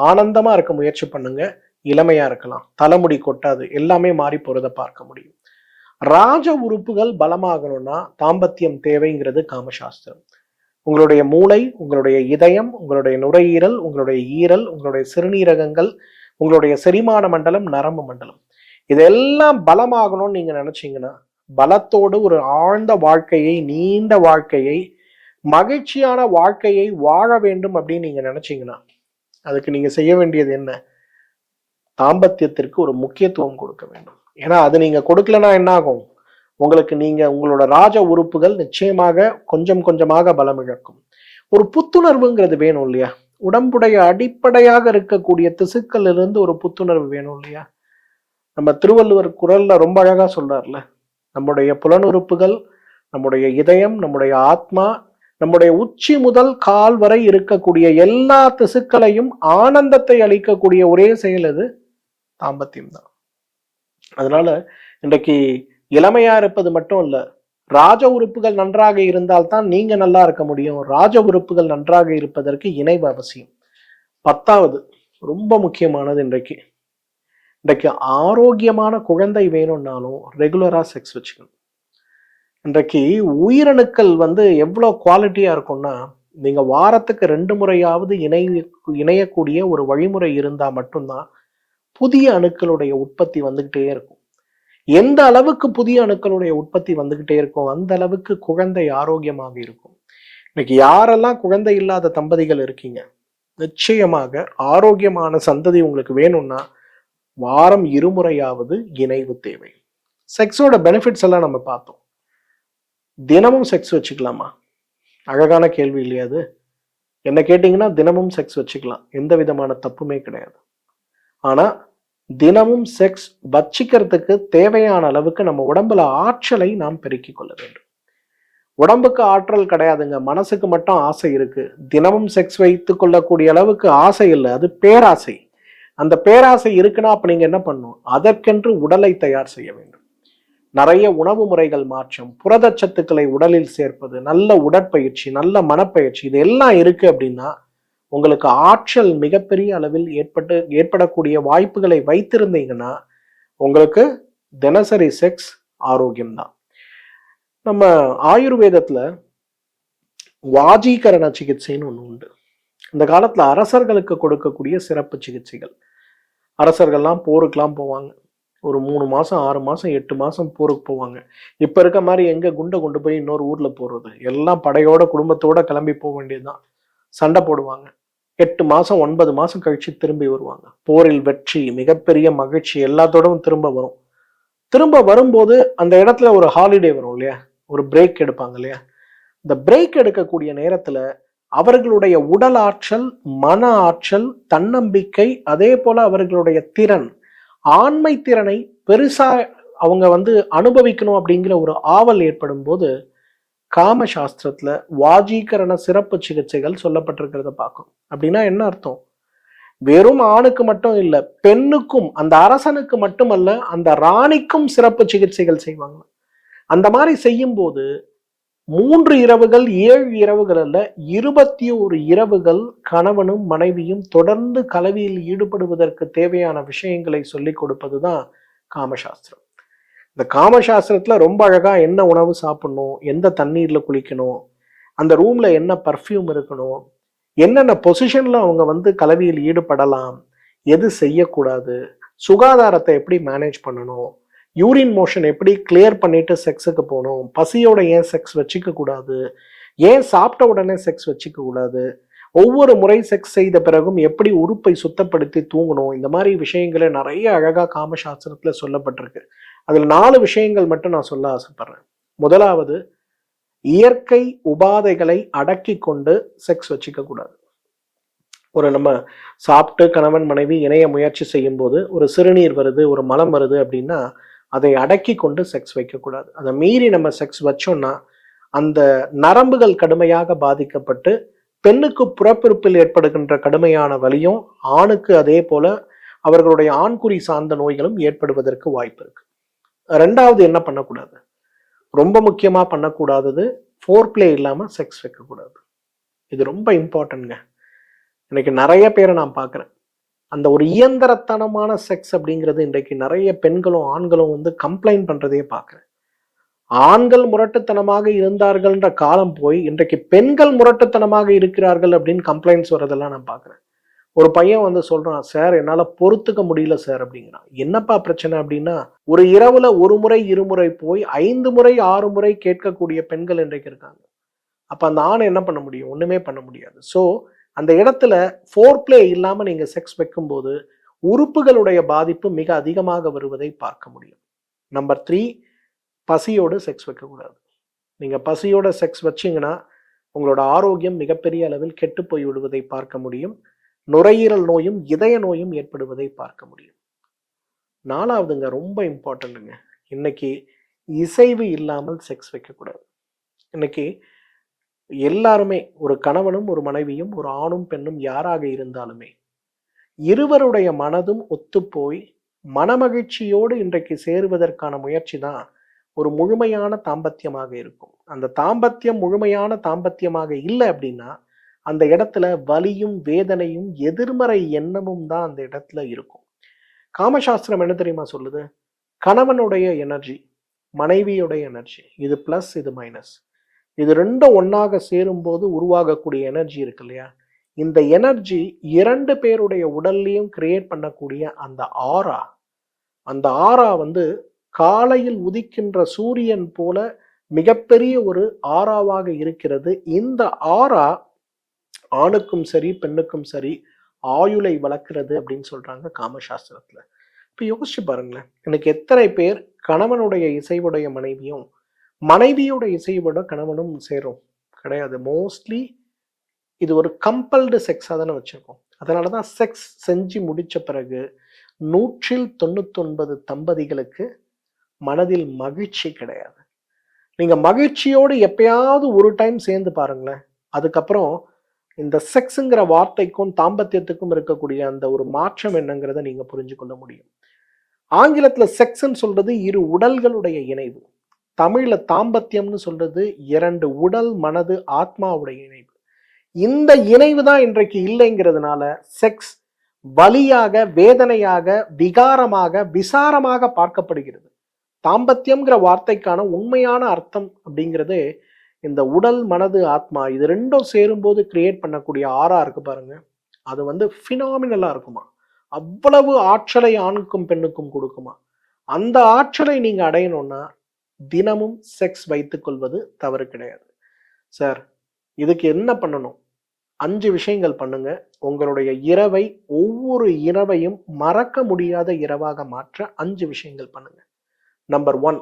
ஆனந்தமா இருக்க முயற்சி பண்ணுங்க. இளமையா இருக்கலாம். தலைமுடி கொட்டாது. எல்லாமே மாறி போறதை பார்க்க முடியும். ராஜ உறுப்புகள் பலமாகணும்னா தாம்பத்தியம் தேவைங்கிறது காமசாஸ்திரம். உங்களுடைய மூளை, உங்களுடைய இதயம், உங்களுடைய நுரையீரல், உங்களுடைய ஈரல், உங்களுடைய சிறுநீரகங்கள், உங்களுடைய செரிமான மண்டலம், நரம்பு மண்டலம், இதெல்லாம் பலமாகணும்னு நீங்க நினைச்சீங்கன்னா, பலத்தோடு ஒரு ஆழ்ந்த வாழ்க்கையை, நீண்ட வாழ்க்கையை, மகிழ்ச்சியான வாழ்க்கையை வாழ வேண்டும் அப்படின்னு நீங்க நினைச்சீங்கன்னா, அதுக்கு நீங்க செய்ய வேண்டியது என்ன? தாம்பத்தியத்திற்கு ஒரு முக்கியத்துவம் கொடுக்க வேண்டும். ஏன்னா அது நீங்க கொடுக்கலன்னா என்ன ஆகும்? உங்களுக்கு உங்களோட ராஜ உறுப்புகள் நிச்சயமாக கொஞ்சம் கொஞ்சமாக பலம் இழக்கும். ஒரு புத்துணர்வுங்கிறது வேணும் இல்லையா? உடம்புடைய அடிப்படையாக இருக்கக்கூடிய திசுக்கள் இருந்து ஒரு புத்துணர்வு வேணும் இல்லையா? நம்ம திருவள்ளுவர் குறள்ல ரொம்ப அழகா சொல்றாருல, நம்முடைய புலனுறுப்புகள், நம்முடைய இதயம், நம்முடைய ஆத்மா, நம்முடைய உச்சி முதல் கால் வரை இருக்கக்கூடிய எல்லா திசுக்களையும் ஆனந்தத்தை அளிக்கக்கூடிய ஒரே செயல் அது தாம்பத்தியம் தான். அதனால இன்றைக்கு இளமையா இருப்பது மட்டும் இல்ல, ராஜ உறுப்புகள் நன்றாக இருந்தால்தான் நீங்க நல்லா இருக்க முடியும். ராஜ உறுப்புகள் நன்றாக இருப்பதற்கு இணைவு அவசியம். 10வது ரொம்ப முக்கியமானது, இன்றைக்கு ஆரோக்கியமான குழந்தை வேணும்னாலும் ரெகுலரா செக்ஸ் வச்சுக்கணும். இன்றைக்கு உயிரணுக்கள் எவ்வளோ குவாலிட்டியா இருக்கும்னா, நீங்க வாரத்துக்கு 2 முறையாவது இணையக்கூடிய ஒரு வழிமுறை இருந்தா மட்டும்தான் புதிய அணுக்களுடைய உற்பத்தி வந்துகிட்டே இருக்கும். எந்த அளவுக்கு புதிய அணுக்களுடைய உற்பத்தி வந்துகிட்டே இருக்கும், அந்த அளவுக்கு குழந்தை ஆரோக்கியமாக இருக்கும். இன்னைக்கு யாரெல்லாம் குழந்தை இல்லாத தம்பதிகள் இருக்கீங்க, நிச்சயமாக ஆரோக்கியமான சந்ததி உங்களுக்கு வேணும்னா வாரம் 2 முறையாவது இணைவு தேவை. செக்ஸோட பெனிஃபிட்ஸ் எல்லாம் நம்ம பார்த்தோம். தினமும் செக்ஸ் வச்சுக்கலாமா? அழகான கேள்வி இல்லையா அது? என்ன கேட்டீங்கன்னா தினமும் செக்ஸ் வச்சுக்கலாம், எந்த விதமான தப்புமே கிடையாது. ஆனா தினமும் செக்ஸ் வச்சிக்கிறதுக்கு தேவையான அளவுக்கு நம்ம உடம்புல ஆற்றலை நாம் பெருக்கிக் கொள்ள வேண்டும். உடம்புக்கு ஆற்றல் கிடையாதுங்க, மனசுக்கு மட்டும் ஆசை இருக்கு. தினமும் செக்ஸ் வைத்துக் கொள்ளக்கூடிய அளவுக்கு ஆசை இல்லை, அது பேராசை. அந்த பேராசை இருக்குன்னா அப்ப நீங்க என்ன பண்ணணும்? அதற்கென்று உடலை தயார் செய்ய வேண்டும். நிறைய உணவு முறைகள் மாற்றம், புரதச்சத்துக்களை உடலில் சேர்ப்பது, நல்ல உடற்பயிற்சி, நல்ல மனப்பயிற்சி, இது எல்லாம் இருக்கு அப்படின்னா உங்களுக்கு ஆற்றல் மிகப்பெரிய அளவில் ஏற்படக்கூடிய வாய்ப்புகளை வைத்திருந்தீங்கன்னா உங்களுக்கு தினசரி செக்ஸ் ஆரோக்கியம்தான். நம்ம ஆயுர்வேதத்துல வாஜீகரண சிகிச்சைன்னு ஒண்ணு உண்டு. இந்த காலத்துல அரசர்களுக்கு கொடுக்கக்கூடிய சிறப்பு சிகிச்சைகள். அரசர்கள்லாம் போருக்கெல்லாம் போவாங்க. ஒரு 3 மாசம் 6 மாசம் 8 மாசம் போருக்கு போவாங்க. இப்ப இருக்க மாதிரி எங்க குண்டை கொண்டு போய் இன்னொரு ஊர்ல போடுறது, எல்லாம் படையோட குடும்பத்தோட கிளம்பி போக வேண்டியதுதான். சண்டை போடுவாங்க. 8 மாசம் 9 மாசம் கழிச்சு திரும்பி வருவாங்க. போரில் வெற்றி, மிகப்பெரிய மகிழ்ச்சி எல்லாத்தோடவும் திரும்ப வரும். திரும்ப வரும்போது அந்த இடத்துல ஒரு ஹாலிடே வரும் இல்லையா, ஒரு பிரேக் எடுப்பாங்க இல்லையா. இந்த பிரேக் எடுக்கக்கூடிய நேரத்துல அவர்களுடைய உடல் ஆற்றல், மன ஆற்றல், தன்னம்பிக்கை, அதே போல அவர்களுடைய திறன், ஆண்மை திறனை பெருசா அவங்க அனுபவிக்கணும் அப்படிங்கிற ஒரு ஆவல் ஏற்படும் போது காம சாஸ்திரத்துல வாஜீகரண சிறப்பு சிகிச்சைகள் சொல்லப்பட்டிருக்கிறத பார்க்கும். அப்படின்னா என்ன அர்த்தம்? வெறும் ஆணுக்கு மட்டும் இல்ல, பெண்ணுக்கும், அந்த அரசனுக்கு மட்டுமல்ல, அந்த ராணிக்கும் சிறப்பு சிகிச்சைகள் செய்வாங்க. அந்த மாதிரி செய்யும் போது 3 இரவுகள் 7 இரவுகள் அல்ல, 21 இரவுகள் கணவனும் மனைவியும் தொடர்ந்து கலவியில் ஈடுபடுவதற்கு தேவையான விஷயங்களை சொல்லிக் கொடுப்பதுதான் காமசாஸ்திரம். இந்த காமசாஸ்திரத்துல ரொம்ப அழகா என்ன உணவு சாப்பிடணும், எந்த தண்ணீர்ல குளிக்கணும், அந்த ரூம்ல என்ன பர்ஃப்யூம் இருக்கணும், என்னென்ன பொசிஷன்ல அவங்க கலவியில் ஈடுபடலாம், எது செய்யக்கூடாது, சுகாதாரத்தை எப்படி மேனேஜ் பண்ணணும், யூரின் மோஷன் எப்படி கிளியர் பண்ணிட்டு செக்ஸுக்கு போகணும், பசியோட ஏன் செக்ஸ் வச்சுக்க கூடாது, ஏன் சாப்பிட்ட உடனே செக்ஸ் வச்சுக்க கூடாது, ஒவ்வொரு முறை செக்ஸ் செய்த பிறகும் எப்படி உறுப்பை சுத்தப்படுத்தி தூங்கணும், இந்த மாதிரி விஷயங்களை நிறைய அழகா காமசாஸ்திரத்துல சொல்லப்பட்டிருக்கு. அதுல 4 விஷயங்கள் மட்டும் நான் சொல்ல ஆசைப்படுறேன். முதலாவது, இயற்கை உபாதைகளை அடக்கி கொண்டு செக்ஸ் வச்சுக்க கூடாது. நம்ம சாப்பிட்டு கணவன் மனைவி இணைய முயற்சி செய்யும் போது ஒரு சிறுநீர் வருது, ஒரு மலம் வருது அப்படின்னா அதை அடக்கி கொண்டு செக்ஸ் வைக்கக்கூடாது. அதை மீறி நம்ம செக்ஸ் வச்சோம்னா அந்த நரம்புகள் கடுமையாக பாதிக்கப்பட்டு பெண்ணுக்கு புறப்பிறப்பில் ஏற்படுகின்ற கடுமையான வலியும், ஆணுக்கு அதே போல அவர்களுடைய ஆண்குறி சார்ந்த நோய்களும் ஏற்படுவதற்கு வாய்ப்பு இருக்கு. 2வது என்ன பண்ணக்கூடாது, ரொம்ப முக்கியமா பண்ணக்கூடாதது, ஃபோர் பிளே இல்லாம செக்ஸ் வைக்கக்கூடாது. இது ரொம்ப இம்பார்ட்டன்ட்ங்க. இன்னைக்கு நிறைய பேரை நான் பார்க்குறேன், அந்த ஒரு இயந்திரத்தனமான செக்ஸ் அப்படிங்கிறது இன்றைக்கு நிறைய பெண்களும் ஆண்களும் கம்ப்ளைண்ட் பண்றதே பார்க்குறேன். ஆண்கள் முரட்டுத்தனமாக இருந்தார்கள்ன்ற காலம் போய் இன்றைக்கு பெண்கள் முரட்டுத்தனமாக இருக்கிறார்கள் அப்படின்னு கம்ப்ளைண்ட்ஸ் வரதெல்லாம் நான் பார்க்குறேன். ஒரு பையன் சொல்றான், சார் என்னால பொறுத்துக்க முடியல சார் அப்படிங்கிறான். என்னப்பா பிரச்சனை அப்படின்னா, ஒரு இரவுல 1 முறை 2 முறை போய் 5 முறை 6 முறை கேட்கக்கூடிய பெண்கள் இன்றைக்கு இருக்காங்க. அப்ப அந்த ஆண் என்ன பண்ண முடியும்? ஒண்ணுமே பண்ண முடியாது. ஸோ அந்த இடத்துல ஃபோர் பிளே இல்லாம நீங்க செக்ஸ் வைக்கும்போது உறுப்புகளுடைய பாதிப்பு மிக அதிகமாக வருவதை பார்க்க முடியும். நம்பர் 3, பசியோடு செக்ஸ் வைக்கக்கூடாது. நீங்க பசியோட செக்ஸ் வச்சீங்கன்னா உங்களோட ஆரோக்கியம் மிகப்பெரிய அளவில் கெட்டு போய் விடுவதை பார்க்க முடியும். நுரையீரல் நோயும் இதய நோயும் ஏற்படுவதை பார்க்க முடியும். 4வதுங்க, ரொம்ப இம்பார்ட்டன்ட்டுங்க, இன்னைக்கு இசைவு இல்லாமல் செக்ஸ் வைக்கக்கூடாது. இன்னைக்கு எல்லாருமே, ஒரு கணவனும் ஒரு மனைவியும் ஒரு ஆணும் பெண்ணும் யாராக இருந்தாலுமே இருவருடைய மனதும் ஒத்துப்போய் மனமகிழ்ச்சியோடு இன்றைக்கு சேருவதற்கான முயற்சி தான் ஒரு முழுமையான தாம்பத்தியமாக இருக்கும். அந்த தாம்பத்தியம் முழுமையான தாம்பத்தியமாக இல்லை அப்படின்னா அந்த இடத்துல வலியும் வேதனையும் எதிர்மறை எண்ணமும் தான் அந்த இடத்துல இருக்கும். காமசாஸ்திரம் என்ன தெரியுமா சொல்லுது? கணவனுடைய எனர்ஜி, மனைவியுடைய எனர்ஜி, இது பிளஸ், இது மைனஸ், இது ரெண்டும் ஒன்னாக சேரும் போது உருவாகக்கூடிய எனர்ஜி இருக்கு இல்லையா, இந்த எனர்ஜி 2 பேருடைய உடல்லையும் கிரியேட் பண்ணக்கூடிய அந்த ஆரா, அந்த ஆரா காலையில் உதிக்கின்ற சூரியன் போல மிகப்பெரிய ஒரு ஆராவாக இருக்கிறது. இந்த ஆரா ஆணுக்கும் சரி பெண்ணுக்கும் சரி ஆயுளை வளர்க்கிறது அப்படின்னு சொல்றாங்க காமசாஸ்திரத்துல. இப்ப யோசிச்சு பாருங்களேன், எனக்கு எத்தனை பேர் கணவனுடைய இசைவுடைய மனைவியும் மனைவியோட இசையோட கணவனும் சேரும்? கிடையாது. மோஸ்ட்லி இது ஒரு கம்பல்டு செக்ஸா தானே வச்சிருக்கோம். அதனாலதான் செக்ஸ் செஞ்சு முடிச்ச பிறகு 199 தம்பதிகளுக்கு மனதில் மகிழ்ச்சி கிடையாது. நீங்க மகிழ்ச்சியோடு எப்பயாவது ஒரு டைம் சேர்ந்து பாருங்களேன், அதுக்கப்புறம் இந்த செக்ஸுங்கிற வார்த்தைக்கும் தாம்பத்தியத்துக்கும் இருக்கக்கூடிய அந்த ஒரு மாற்றம் என்னங்கிறத நீங்க புரிஞ்சு கொள்ள முடியும். ஆங்கிலத்துல செக்ஸ்ன்னு சொல்றது 2 உடல்களுடைய இணைவு. தமிழ்ல தாம்பத்தியம்னு சொல்றது 2 உடல் மனது ஆத்மாவுடைய இணைவு. இந்த இணைவு தான் இன்றைக்கு இல்லைங்கிறதுனால செக்ஸ் வலியாக, வேதனையாக, விகாரமாக, விசாரமாக பார்க்கப்படுகிறது. தாம்பத்தியம்ங்கிற வார்த்தைக்கான உண்மையான அர்த்தம் அப்படிங்கிறது இந்த உடல், மனது, ஆத்மா இது ரெண்டும் சேரும்போது கிரியேட் பண்ணக்கூடிய ஆறா இருக்கு பாருங்க, அது வந்து ஃபினாமினலா இருக்குமா. அவ்வளவு ஆற்றலை ஆணுக்கும் பெண்ணுக்கும் கொடுக்குமா. அந்த ஆற்றலை நீங்க அடையணும்னா தினமும் செக்ஸ் வைத்துக் கொள்வது தவறு கிடையாது. சார், இதுக்கு என்ன பண்ணணும்? 5 விஷயங்கள் பண்ணுங்க. உங்களுடைய இரவை, ஒவ்வொரு இரவையும் மறக்க முடியாத இரவாக மாற்ற 5 விஷயங்கள் பண்ணுங்க. நம்பர் 1,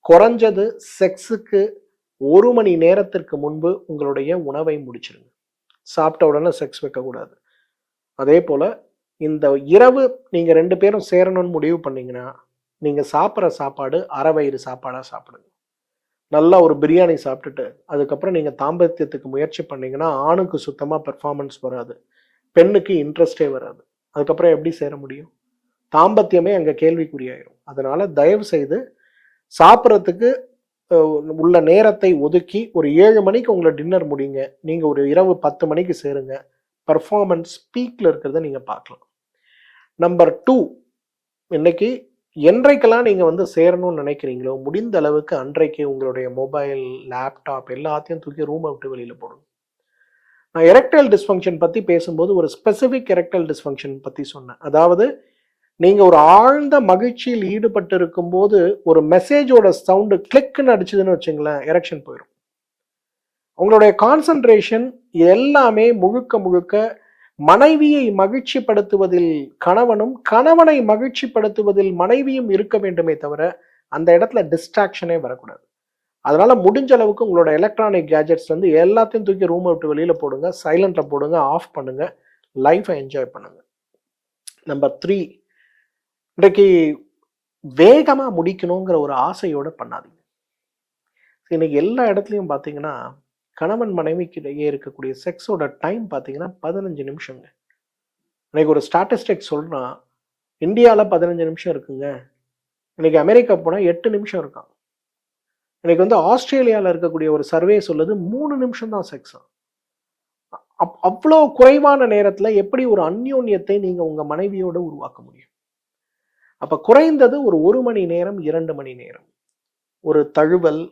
குறைஞ்சது செக்ஸுக்கு 1 மணி நேரத்திற்கு முன்பு உங்களுடைய உணவை முடிச்சிருங்க. சாப்பிட்ட உடனே செக்ஸ் வைக்கக்கூடாது. அதே போல இந்த இரவு நீங்க 2 பேரும் சேரணும்னு முடிவு பண்ணீங்கன்னா, நீங்க சாப்பிட்ற சாப்பாடு அரை வயிறு சாப்பாடா சாப்பிடுங்க. நல்லா ஒரு பிரியாணி சாப்பிட்டுட்டு அதுக்கப்புறம் நீங்க தாம்பத்தியத்துக்கு முயற்சி பண்ணீங்கன்னா ஆணுக்கு சுத்தமா பெர்ஃபார்மன்ஸ் வராது, பெண்ணுக்கு இன்ட்ரெஸ்டே வராது. அதுக்கப்புறம் எப்படி சேர முடியும்? தாம்பத்தியமே அங்க கேள்விக்குறியாயிரும். அதனால தயவு செய்து சாப்பிட்றதுக்கு உள்ள நேரத்தை ஒதுக்கி ஒரு 7 மணிக்கு உங்களை டின்னர் முடிங்க. நீங்க ஒரு இரவு 10 மணிக்கு சேருங்க. பெர்ஃபார்மன்ஸ் பீக்ல இருக்கிறத நீங்க பார்க்கலாம். நம்பர் 2, இன்னைக்கு என்றைக்கெல்லாம் நீங்க வந்து சேரணும்னு நினைக்கிறீங்களோ முடிந்த அளவுக்கு அன்றைக்கு உங்களுடைய மொபைல், லேப்டாப் எல்லாத்தையும் தூக்கி ரூமை விட்டு வெளியில போடுங்க. நான் எரெக்டைல் டிஸ்ஃபங்க்ஷன் பத்தி பேசும்போது ஒரு ஸ்பெசிபிக் எரெக்டைல் டிஸ்ஃபங்க்ஷன் பத்தி சொன்னேன். அதாவது நீங்க ஒரு ஆழ்ந்த மகிழ்ச்சியில் ஈடுபட்டு இருக்கும் போது ஒரு மெசேஜோட சவுண்டு கிளிக்னு அடிச்சதுன்னு வச்சுங்களேன், எரெக்ஷன் போயிடும். உங்களுடைய கான்சன்ட்ரேஷன் எல்லாமே முழுக்க முழுக்க மனைவியை மகிழ்ச்சிப்படுத்துவதில் கணவனும், கணவனை மகிழ்ச்சிப்படுத்துவதில் மனைவியும் இருக்க வேண்டுமே தவிர அந்த இடத்துல டிஸ்ட்ராக்ஷனே வரக்கூடாது. அதனால முடிஞ்ச அளவுக்கு உங்களோட எலக்ட்ரானிக் கேஜெட்ஸ் வந்து எல்லாத்தையும் தூக்கி ரூமை விட்டு வெளியில போடுங்க, சைலண்ட்ல போடுங்க, ஆஃப் பண்ணுங்க, லைஃபை என்ஜாய் பண்ணுங்க. நம்பர் 3, இன்றைக்கு வேகமா முடிக்கணுங்கிற ஒரு ஆசையோட பண்ணாதீங்க. இன்னைக்கு எல்லா இடத்துலையும் பார்த்தீங்கன்னா கணவன் மனைவிக்கு இடையே இருக்கக்கூடிய செக்ஸோட டைம் பார்த்தீங்கன்னா 15 நிமிஷங்க. இன்னைக்கு ஒரு ஸ்டாட்டிஸ்டிக்ஸ் சொல்றான், இந்தியாவில் 15 நிமிஷம் இருக்குங்க. இன்னைக்கு அமெரிக்கா போனால் 8 நிமிஷம் இருக்கான். இன்னைக்கு வந்து ஆஸ்திரேலியாவில் இருக்கக்கூடிய ஒரு சர்வே சொல்லுது 3 நிமிஷம் தான் செக்ஸா. அவ்வளோ குறைவான நேரத்தில் எப்படி ஒரு அந்யோன்யத்தை நீங்க உங்க மனைவியோட உருவாக்க முடியும்? அப்ப குறைந்தது ஒரு 1 மணி நேரம், 2 மணி நேரம் ஒரு தழுவல்,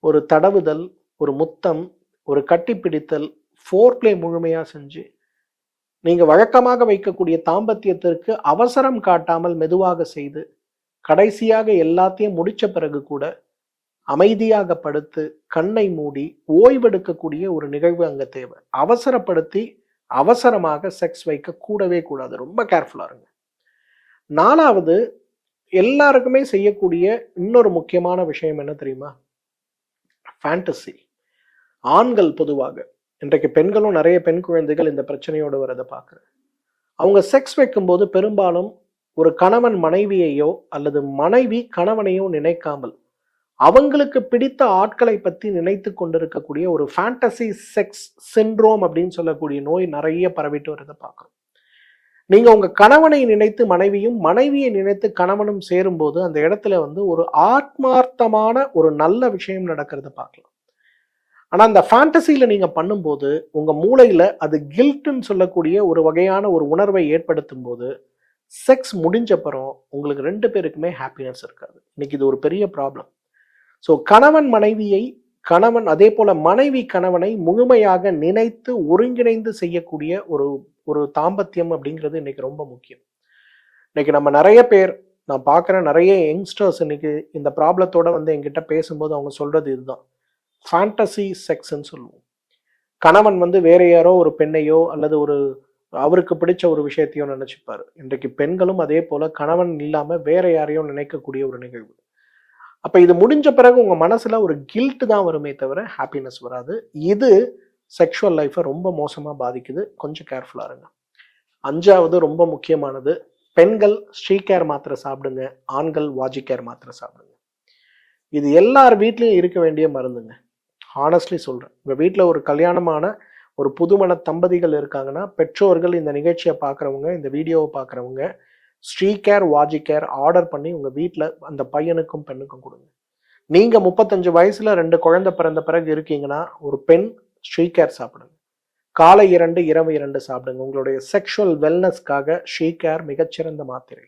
ஒரு தடவுதல், ஒரு முத்தம், ஒரு கட்டிப்பிடித்தல், ஃபோர்ப்ளே முழுமையா செஞ்சு நீங்க வழக்கமாக வைக்கக்கூடிய தாம்பத்தியத்திற்கு அவசரம் காட்டாமல் மெதுவாக செய்து கடைசியாக எல்லாத்தையும் முடிச்ச பிறகு கூட அமைதியாக படுத்து கண்ணை மூடி ஓய்வெடுக்கக்கூடிய ஒரு நிகழ்வு அங்க தேவை. அவசரப்படுத்தி அவசரமாக செக்ஸ் வைக்க கூடவே கூடாது. ரொம்ப கேர்ஃபுல்லா இருங்க. 4வது, எல்லாருக்குமே செய்யக்கூடிய இன்னொரு முக்கியமான விஷயம் என்ன தெரியுமா? ஃபேண்டசி. ஆண்கள் பொதுவாக, இன்றைக்கு பெண்களும் நிறைய பெண் குழந்தைகள் இந்த பிரச்சனையோடு வரதை பார்க்குறேன். அவங்க செக்ஸ் வைக்கும்போது பெரும்பாலும் ஒரு கணவன் மனைவியையோ அல்லது மனைவி கணவனையோ நினைக்காமல் அவங்களுக்கு பிடித்த ஆட்களை பற்றி நினைத்து கொண்டிருக்கக்கூடிய ஒரு ஃபேண்டசி செக்ஸ் சிண்ட்ரோம் அப்படின்னு சொல்லக்கூடிய நோய் நிறைய பரவிட்டு வரதை பார்க்குறோம். நீங்க உங்க கணவனை நினைத்து மனைவியும், மனைவியை நினைத்து கணவனும் சேரும்போது அந்த இடத்துல வந்து ஒரு ஆத்மார்த்தமான ஒரு நல்ல விஷயம் நடக்கிறத பார்க்கலாம். ஆனா அந்த ஃபேண்டசியில நீங்க பண்ணும்போது உங்க மூளையில அது கில்ட்ன்னு சொல்லக்கூடிய ஒரு வகையான ஒரு உணர்வை ஏற்படுத்தும் போது செக்ஸ் முடிஞ்சப்பறம் உங்களுக்கு 2 பேருக்குமே ஹாப்பினஸ் இருக்காது. இன்னைக்கு இது ஒரு பெரிய ப்ராப்ளம். ஸோ கணவன் மனைவியை, கணவன் அதே போல மனைவி கணவனை முழுமையாக நினைத்து ஒருங்கிணைந்து செய்யக்கூடிய ஒரு தாம்பத்தியம் அப்படிங்கிறது இன்னைக்கு ரொம்ப முக்கியம். இன்னைக்கு நம்ம நிறைய பேர், நான் பார்க்குற நிறைய யங்ஸ்டர்ஸ் இன்னைக்கு இந்த ப்ராப்ளத்தோட வந்து என்கிட்ட பேசும்போது அவங்க சொல்றது இதுதான், ஃபேண்டசி செக்ஸ்ன்னு சொல்லுவோம். கணவன் வந்து வேற யாரோ ஒரு பெண்ணையோ அல்லது ஒரு அவருக்கு பிடிச்ச ஒரு விஷயத்தையோ நினைச்சுப்பாரு. இன்றைக்கு பெண்களும் அதே போல கணவன் இல்லாம வேற யாரையோ நினைக்கக்கூடிய ஒரு நிகழ்வு. அப்ப இது முடிஞ்ச பிறகு உங்க மனசுல ஒரு கில்ட் தான் வருமே தவிர ஹாப்பினஸ் வராது. இது செக்ஷுவல் லைஃபை ரொம்ப மோசமா பாதிக்குது. கொஞ்சம் கேர்ஃபுல்லா இருங்க. 5வது ரொம்ப முக்கியமானது, பெண்கள் ஸ்ரீகேர் மாத்திரை சாப்பிடுங்க, ஆண்கள் வாஜிகேர் மாத்திரை சாப்பிடுங்க. இது எல்லார் வீட்லயும் இருக்க வேண்டிய மருந்துங்க. ஹானஸ்ட்லி சொல்றேன். உங்க வீட்டுல ஒரு கல்யாணமான ஒரு புதுமண தம்பதிகள் இருக்காங்கன்னா பெற்றோர்கள் இந்த நிகழ்ச்சியை பார்க்குறவங்க, இந்த வீடியோவை பார்க்குறவங்க ஸ்ரீகேர் வாஜிகேர் ஆர்டர் பண்ணி உங்க வீட்டில் அந்த பையனுக்கும் பெண்ணுக்கும் கொடுங்க. நீங்க 35 வயசுல 2 குழந்தை பிறந்த பிறகு இருக்கீங்கன்னா ஒரு பெண் ஸ்ரீகேர் சாப்பிடுங்க. காலை 2 இரவு 2 சாப்பிடுங்க. உங்களுடைய செக்ஷுவல் வெல்னஸ்க்காக ஷீ கேர் மிகச்சிறந்த மாத்திரை.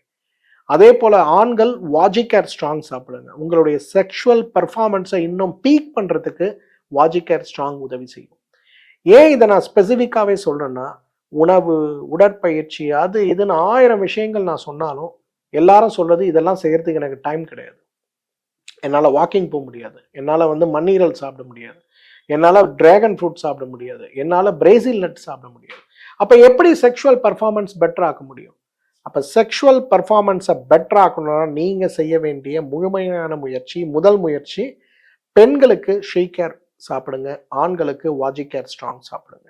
அதே போல ஆண்கள் வாஜிகேர் ஸ்ட்ராங் சாப்பிடுங்க. உங்களுடைய செக்ஷுவல் பெர்ஃபார்மன்ஸை இன்னும் பீக் பண்றதுக்கு வாஜிகேர் ஸ்ட்ராங் உதவி செய்யும். ஏன் இதை நான் ஸ்பெசிஃபிக்காவே சொல்றேன்னா, உணவு, உடற்பயிற்சி, அது இதுன்னு 1000 விஷயங்கள் நான் சொன்னாலும் எல்லாரும் சொல்றது இதெல்லாம் செய்யறதுக்கு எனக்கு டைம் கிடையாது. என்னால வாக்கிங் போக முடியாது, என்னால மண்ணீரல் சாப்பிட முடியாது, என்னால டிராகன் ஃப்ரூட் சாப்பிட முடியாது, என்னால பிரேசில் நட் சாப்பிட முடியாது. அப்ப எப்படி செக்ஷுவல் பர்ஃபார்மன்ஸ் பெட்டர் ஆக்க முடியும்? அப்ப செக்ஷுவல் பர்ஃபார்மன்ஸை பெட்டர் ஆக்கணும்னா நீங்க செய்ய வேண்டிய முழுமையான முயற்சி, முதல் முயற்சி, பெண்களுக்கு ஷீ கேர் சாப்பிடுங்க, ஆண்களுக்கு வாஜிகேர் ஸ்ட்ராங் சாப்பிடுங்க.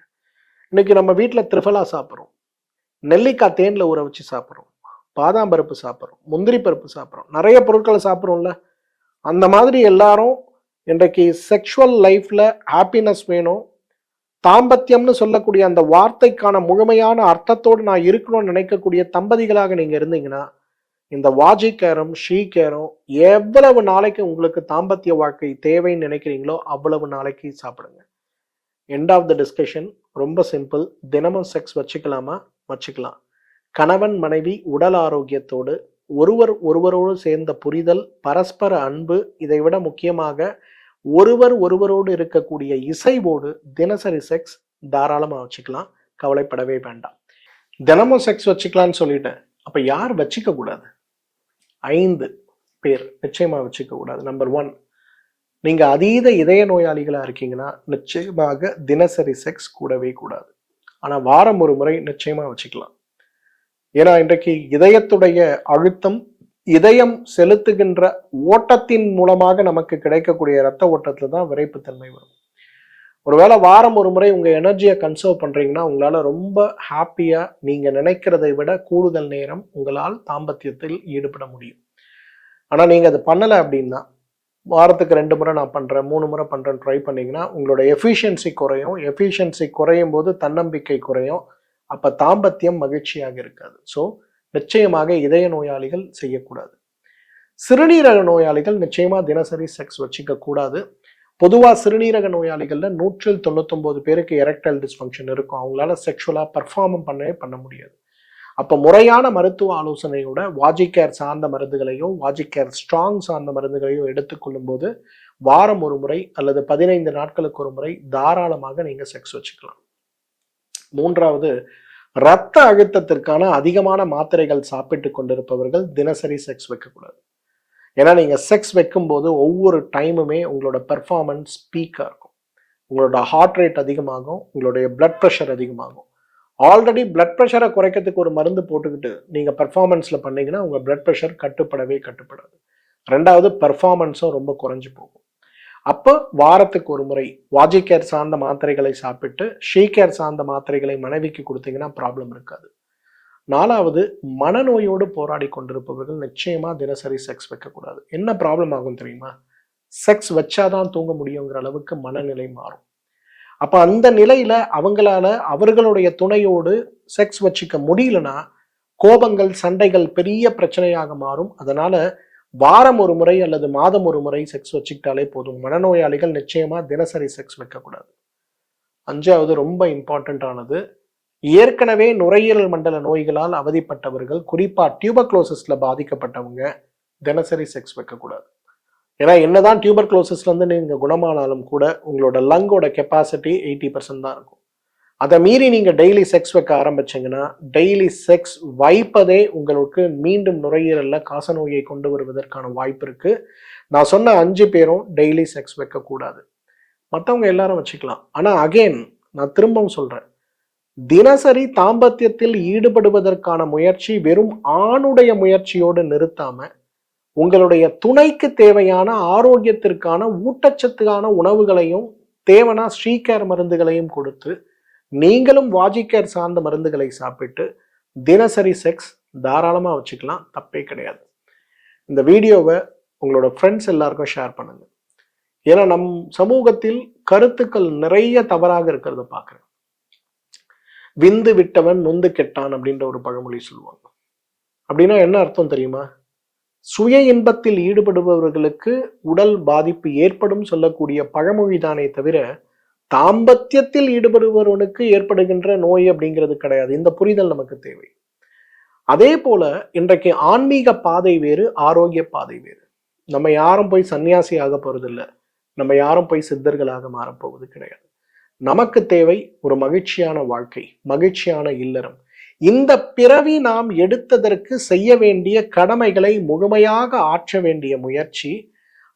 இன்னைக்கு நம்ம வீட்டில் திரிஃபலா சாப்பிட்றோம், நெல்லிக்காய் தேன்ல ஊற வச்சு சாப்பிட்றோம், பாதாம் பருப்பு சாப்பிட்றோம், முந்திரி பருப்பு சாப்பிட்றோம், நிறைய பொருட்களை சாப்பிட்றோம்ல. அந்த மாதிரி எல்லாரும் இன்றைக்கு செக்ஷுவல் லைஃப்ல ஹாப்பினஸ் வேணும், தாம்பத்தியம்னு சொல்லக்கூடிய அந்த வார்த்தைக்கான முழுமையான அர்த்தத்தோடு நான் இருக்கணும்னு நினைக்கக்கூடிய தம்பதிகளாக நீங்க இருந்தீங்கன்னா, இந்த வாஜிகேரும் ஷீ கேரும் எவ்வளவு நாளைக்கு உங்களுக்கு தாம்பத்திய வாழ்க்கை தேவைன்னு நினைக்கிறீங்களோ அவ்வளவு நாளைக்கு சாப்பிடுங்க. எண்ட் ஆஃப் த டிஸ்கஷன் ரொம்ப சிம்பிள். தினமும் செக்ஸ் வச்சுக்கலாமா? வச்சுக்கலாம். கணவன் மனைவி உடல் ஆரோக்கியத்தோடு ஒருவரோடு சேர்ந்த புரிதல், பரஸ்பர அன்பு, இதை விட முக்கியமாக ஒருவரோடு இருக்கக்கூடிய இசைவோடு தினசரி செக்ஸ் தாராளமா வச்சுக்கலாம். கவலைப்படவே வேண்டாம். தினமும் செக்ஸ் வச்சுக்கலான்னு சொல்லிட்டேன். அப்ப யார் வச்சுக்க கூடாது? 5 பேர் நிச்சயமா வச்சுக்க கூடாது. நம்பர் 1, நீங்க அதீத இதய நோயாளிகளா இருக்கீங்கன்னா நிச்சயமாக தினசரி செக்ஸ் கூடவே கூடாது. ஆனா வாரம் ஒரு முறை நிச்சயமா வச்சுக்கலாம். ஏன்னா இன்றைக்கு இதயத்துடைய அழுத்தம், இதயம் செலுத்துகின்ற ஓட்டத்தின் மூலமாக நமக்கு கிடைக்கக்கூடிய இரத்த ஓட்டத்துல தான் விரைப்புத்தன்மை வரும். ஒருவேளை வாரம் ஒரு முறை உங்க எனர்ஜியை கன்சர்வ் பண்றீங்கன்னா உங்களால ரொம்ப ஹாப்பியா நீங்க நினைக்கிறதை விட கூடுதல் நேரம் உங்களால் தாம்பத்தியத்தில் ஈடுபட முடியும். ஆனா நீங்க அதை பண்ணலை அப்படின்னா, வாரத்துக்கு 2 முறை நான் பண்றேன், 3 முறை பண்றேன் ட்ரை பண்ணீங்கன்னா உங்களோட எஃபிஷியன்சி குறையும். எஃபிஷியன்சி குறையும் போது தன்னம்பிக்கை குறையும். அப்ப தாம்பத்தியம் மகிழ்ச்சியாக இருக்காது. ஸோ நிச்சயமாக இதய நோயாளிகள் செய்யக்கூடாது. சிறுநீரக நோயாளிகள் நிச்சயமா தினசரி செக்ஸ் வச்சுக்க கூடாது. பொதுவா சிறுநீரக நோயாளிகள்ல 199 பேருக்கு எரெக்டைல் டிஸ்ஃபங்க்ஷன் இருக்கும். அவங்களால செக்ஷுவலா பெர்ஃபார்ம் பண்ண முடியாது. அப்ப முறையான மருத்துவ ஆலோசனையோட வாஜிகேர் சார்ந்த மருந்துகளையோ வாஜிகேர் ஸ்ட்ராங் சார்ந்த மருந்துகளையோ எடுத்துக்கொள்ளும் போது வாரம் ஒரு முறை அல்லது 15 நாட்களுக்கு ஒரு முறை தாராளமாக நீங்க செக்ஸ் வச்சுக்கலாம். 3வது, இரத்த அழுத்தத்திற்கான அதிகமான மாத்திரைகள் சாப்பிட்டு கொண்டிருப்பவர்கள் தினசரி செக்ஸ் வைக்கக்கூடாது. ஏன்னா நீங்க செக்ஸ் வைக்கும்போது ஒவ்வொரு டைமுமே உங்களோட பெர்ஃபார்மன்ஸ் பீக்கா இருக்கும். உங்களோட ஹார்ட் ரேட் அதிகமாகும், உங்களுடைய பிளட் ப்ரெஷர் அதிகமாகும். ஆல்ரெடி பிளட் ப்ரெஷரை குறைக்கிறதுக்கு ஒரு மருந்து போட்டுக்கிட்டு நீங்க பெர்ஃபார்மன்ஸ்ல பண்ணீங்கன்னா உங்க பிளட் ப்ரெஷர் கட்டுப்படாது. 2வது, பெர்ஃபார்மன்ஸும் ரொம்ப குறைஞ்சு போகும். அப்போ வாரத்துக்கு ஒரு முறை வாஜிகேர் சார்ந்த மாத்திரைகளை சாப்பிட்டு ஷீ கேர் சார்ந்த மாத்திரைகளை மனைவிக்கு கொடுத்தீங்கன்னா ப்ராப்ளம் இருக்காது. 4வது, மனநோயோடு போராடி கொண்டிருப்பவர்கள் நிச்சயமா தினசரி செக்ஸ் வைக்கக்கூடாது. என்ன ப்ராப்ளம் ஆகும் தெரியுமா? செக்ஸ் வச்சாதான் தூங்க முடியுங்கிற அளவுக்கு மனநிலை மாறும். அப்ப அந்த நிலையில அவங்களால அவர்களுடைய துணையோடு செக்ஸ் வச்சுக்க முடியலன்னா கோபங்கள், சண்டைகள் பெரிய பிரச்சனையாக மாறும். அதனால வாரம் ஒரு முறை அல்லது மாதம் ஒரு முறை செக்ஸ் வச்சுக்கிட்டாலே போதும். மனநோயாளிகள் நிச்சயமா தினசரி செக்ஸ் வைக்கக்கூடாது. 5வது, ரொம்ப இம்பார்ட்டன்ட் ஆனது, ஏற்கனவே நுரையீரல் மண்டல நோய்களால் அவதிப்பட்டவர்கள், குறிப்பா டியூபர்குலோசிஸ்ல பாதிக்கப்பட்டவங்க தினசரி செக்ஸ் வைக்கக்கூடாது. ஏன்னா என்னதான் டியூபர்குலோசிஸ்ல இருந்து நீங்க குணமானாலும் கூட உங்களோட லங்கோட கெப்பாசிட்டி 80% தான் இருக்கும். அதை மீறி நீங்க டெய்லி செக்ஸ் வைக்க ஆரம்பிச்சீங்கன்னா டெய்லி செக்ஸ் வைப்பதே உங்களுக்கு மீண்டும் நுரையீரல்ல காசநோயை கொண்டு வருவதற்கான வாய்ப்பு இருக்கு. நான் சொன்ன 5 பேரும் டெய்லி செக்ஸ் வைக்கக்கூடாது. மற்றவங்க எல்லாரும் வச்சுக்கலாம். ஆனா அகெயின் நான் திரும்பவும் சொல்றேன், தினசரி தாம்பத்தியத்தில் ஈடுபடுவதற்கான முயற்சி வெறும் ஆணுடைய முயற்சியோடு நிறுத்தாம உங்களுடைய துணைக்கு தேவையான ஆரோக்கியத்திற்கான ஊட்டச்சத்துக்கான உணவுகளையும் தேவைனா ஸ்ரீகேர் மருந்துகளையும் கொடுத்து நீங்களும் வாஜிகேர் சார்ந்த மருந்துகளை சாப்பிட்டு தினசரி செக்ஸ் தாராளமா வச்சுக்கலாம், தப்பே கிடையாது. இந்த வீடியோவை உங்களோட ஃப்ரெண்ட்ஸ் எல்லாருக்கும் ஷேர் பண்ணுங்க. ஏன்னா நம் சமூகத்தில் கருத்துக்கள் நிறைய தவறாக இருக்கிறத பார்க்குறேன். விந்து விட்டவன் நொந்து கெட்டான் அப்படின்ற ஒரு பழமொழி சொல்லுவாங்க. அப்படின்னா என்ன அர்த்தம் தெரியுமா? சுய இன்பத்தில் ஈடுபடுபவர்களுக்கு உடல் பாதிப்பு ஏற்படும் சொல்லக்கூடிய பழமொழி தானே தவிர தாம்பத்தியத்தில் ஈடுபடுபவனுக்கு ஏற்படுகின்ற நோய் அப்படிங்கிறது கிடையாது. இந்த புரிதல் நமக்கு தேவை. அதே போல இன்றைக்கு ஆன்மீக பாதை வேறு, ஆரோக்கிய பாதை வேறு. நம்ம யாரும் போய் சன்னியாசி ஆக போறது இல்லை. நம்ம யாரும் போய் சித்தர்களாக மாறப்போவது கிடையாது. நமக்கு தேவை ஒரு மகிழ்ச்சியான வாழ்க்கை, மகிழ்ச்சியான இல்லறம். இந்த பிறவி நாம் எடுத்ததற்கு செய்ய வேண்டிய கடமைகளை முழுமையாக ஆற்ற வேண்டிய முயற்சி,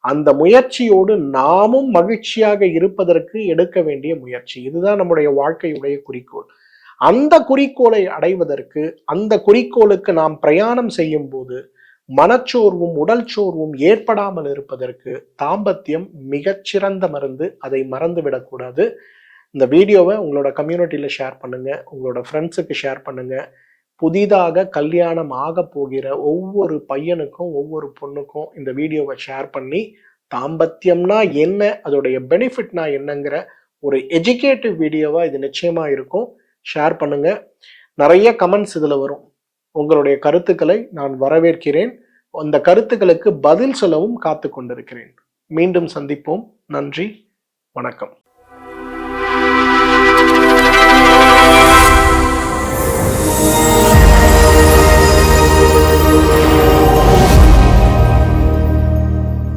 அந்த முயற்சியோடு நாமும் மகிழ்ச்சியாக இருப்பதற்கு எடுக்க வேண்டிய முயற்சி. இதுதான் நம்முடைய வாழ்க்கையுடைய குறிக்கோள். அந்த குறிக்கோளை அடைவதற்கு, அந்த குறிக்கோளுக்கு நாம் பிரயாணம் செய்யும் போது மனச்சோர்வும் உடல் சோர்வும் ஏற்படாமல் இருப்பதற்கு தாம்பத்தியம் மிகச்சிறந்த மருந்து. அதை மறந்து விடக்கூடாது. இந்த வீடியோவை உங்களோட கம்யூனிட்டியில ஷேர் பண்ணுங்க, உங்களோட ஃப்ரெண்ட்ஸுக்கு ஷேர் பண்ணுங்க. புதிதாக கல்யாணம் ஆக போகிற ஒவ்வொரு பையனுக்கும் ஒவ்வொரு பொண்ணுக்கும் இந்த வீடியோவை ஷேர் பண்ணி தாம்பத்தியம்னா என்ன, அதோடைய பெனிஃபிட்னா என்னங்கிற ஒரு எஜுகேட்டிவ் வீடியோவா இது நிச்சயமா இருக்கும். ஷேர் பண்ணுங்க. நிறைய கமெண்ட்ஸ் இதுல வரும். உங்களுடைய கருத்துக்களை நான் வரவேற்கிறேன். அந்த கருத்துக்களுக்கு பதில் சொல்லவும் காத்து கொண்டிருக்கிறேன். மீண்டும் சந்திப்போம். நன்றி, வணக்கம்.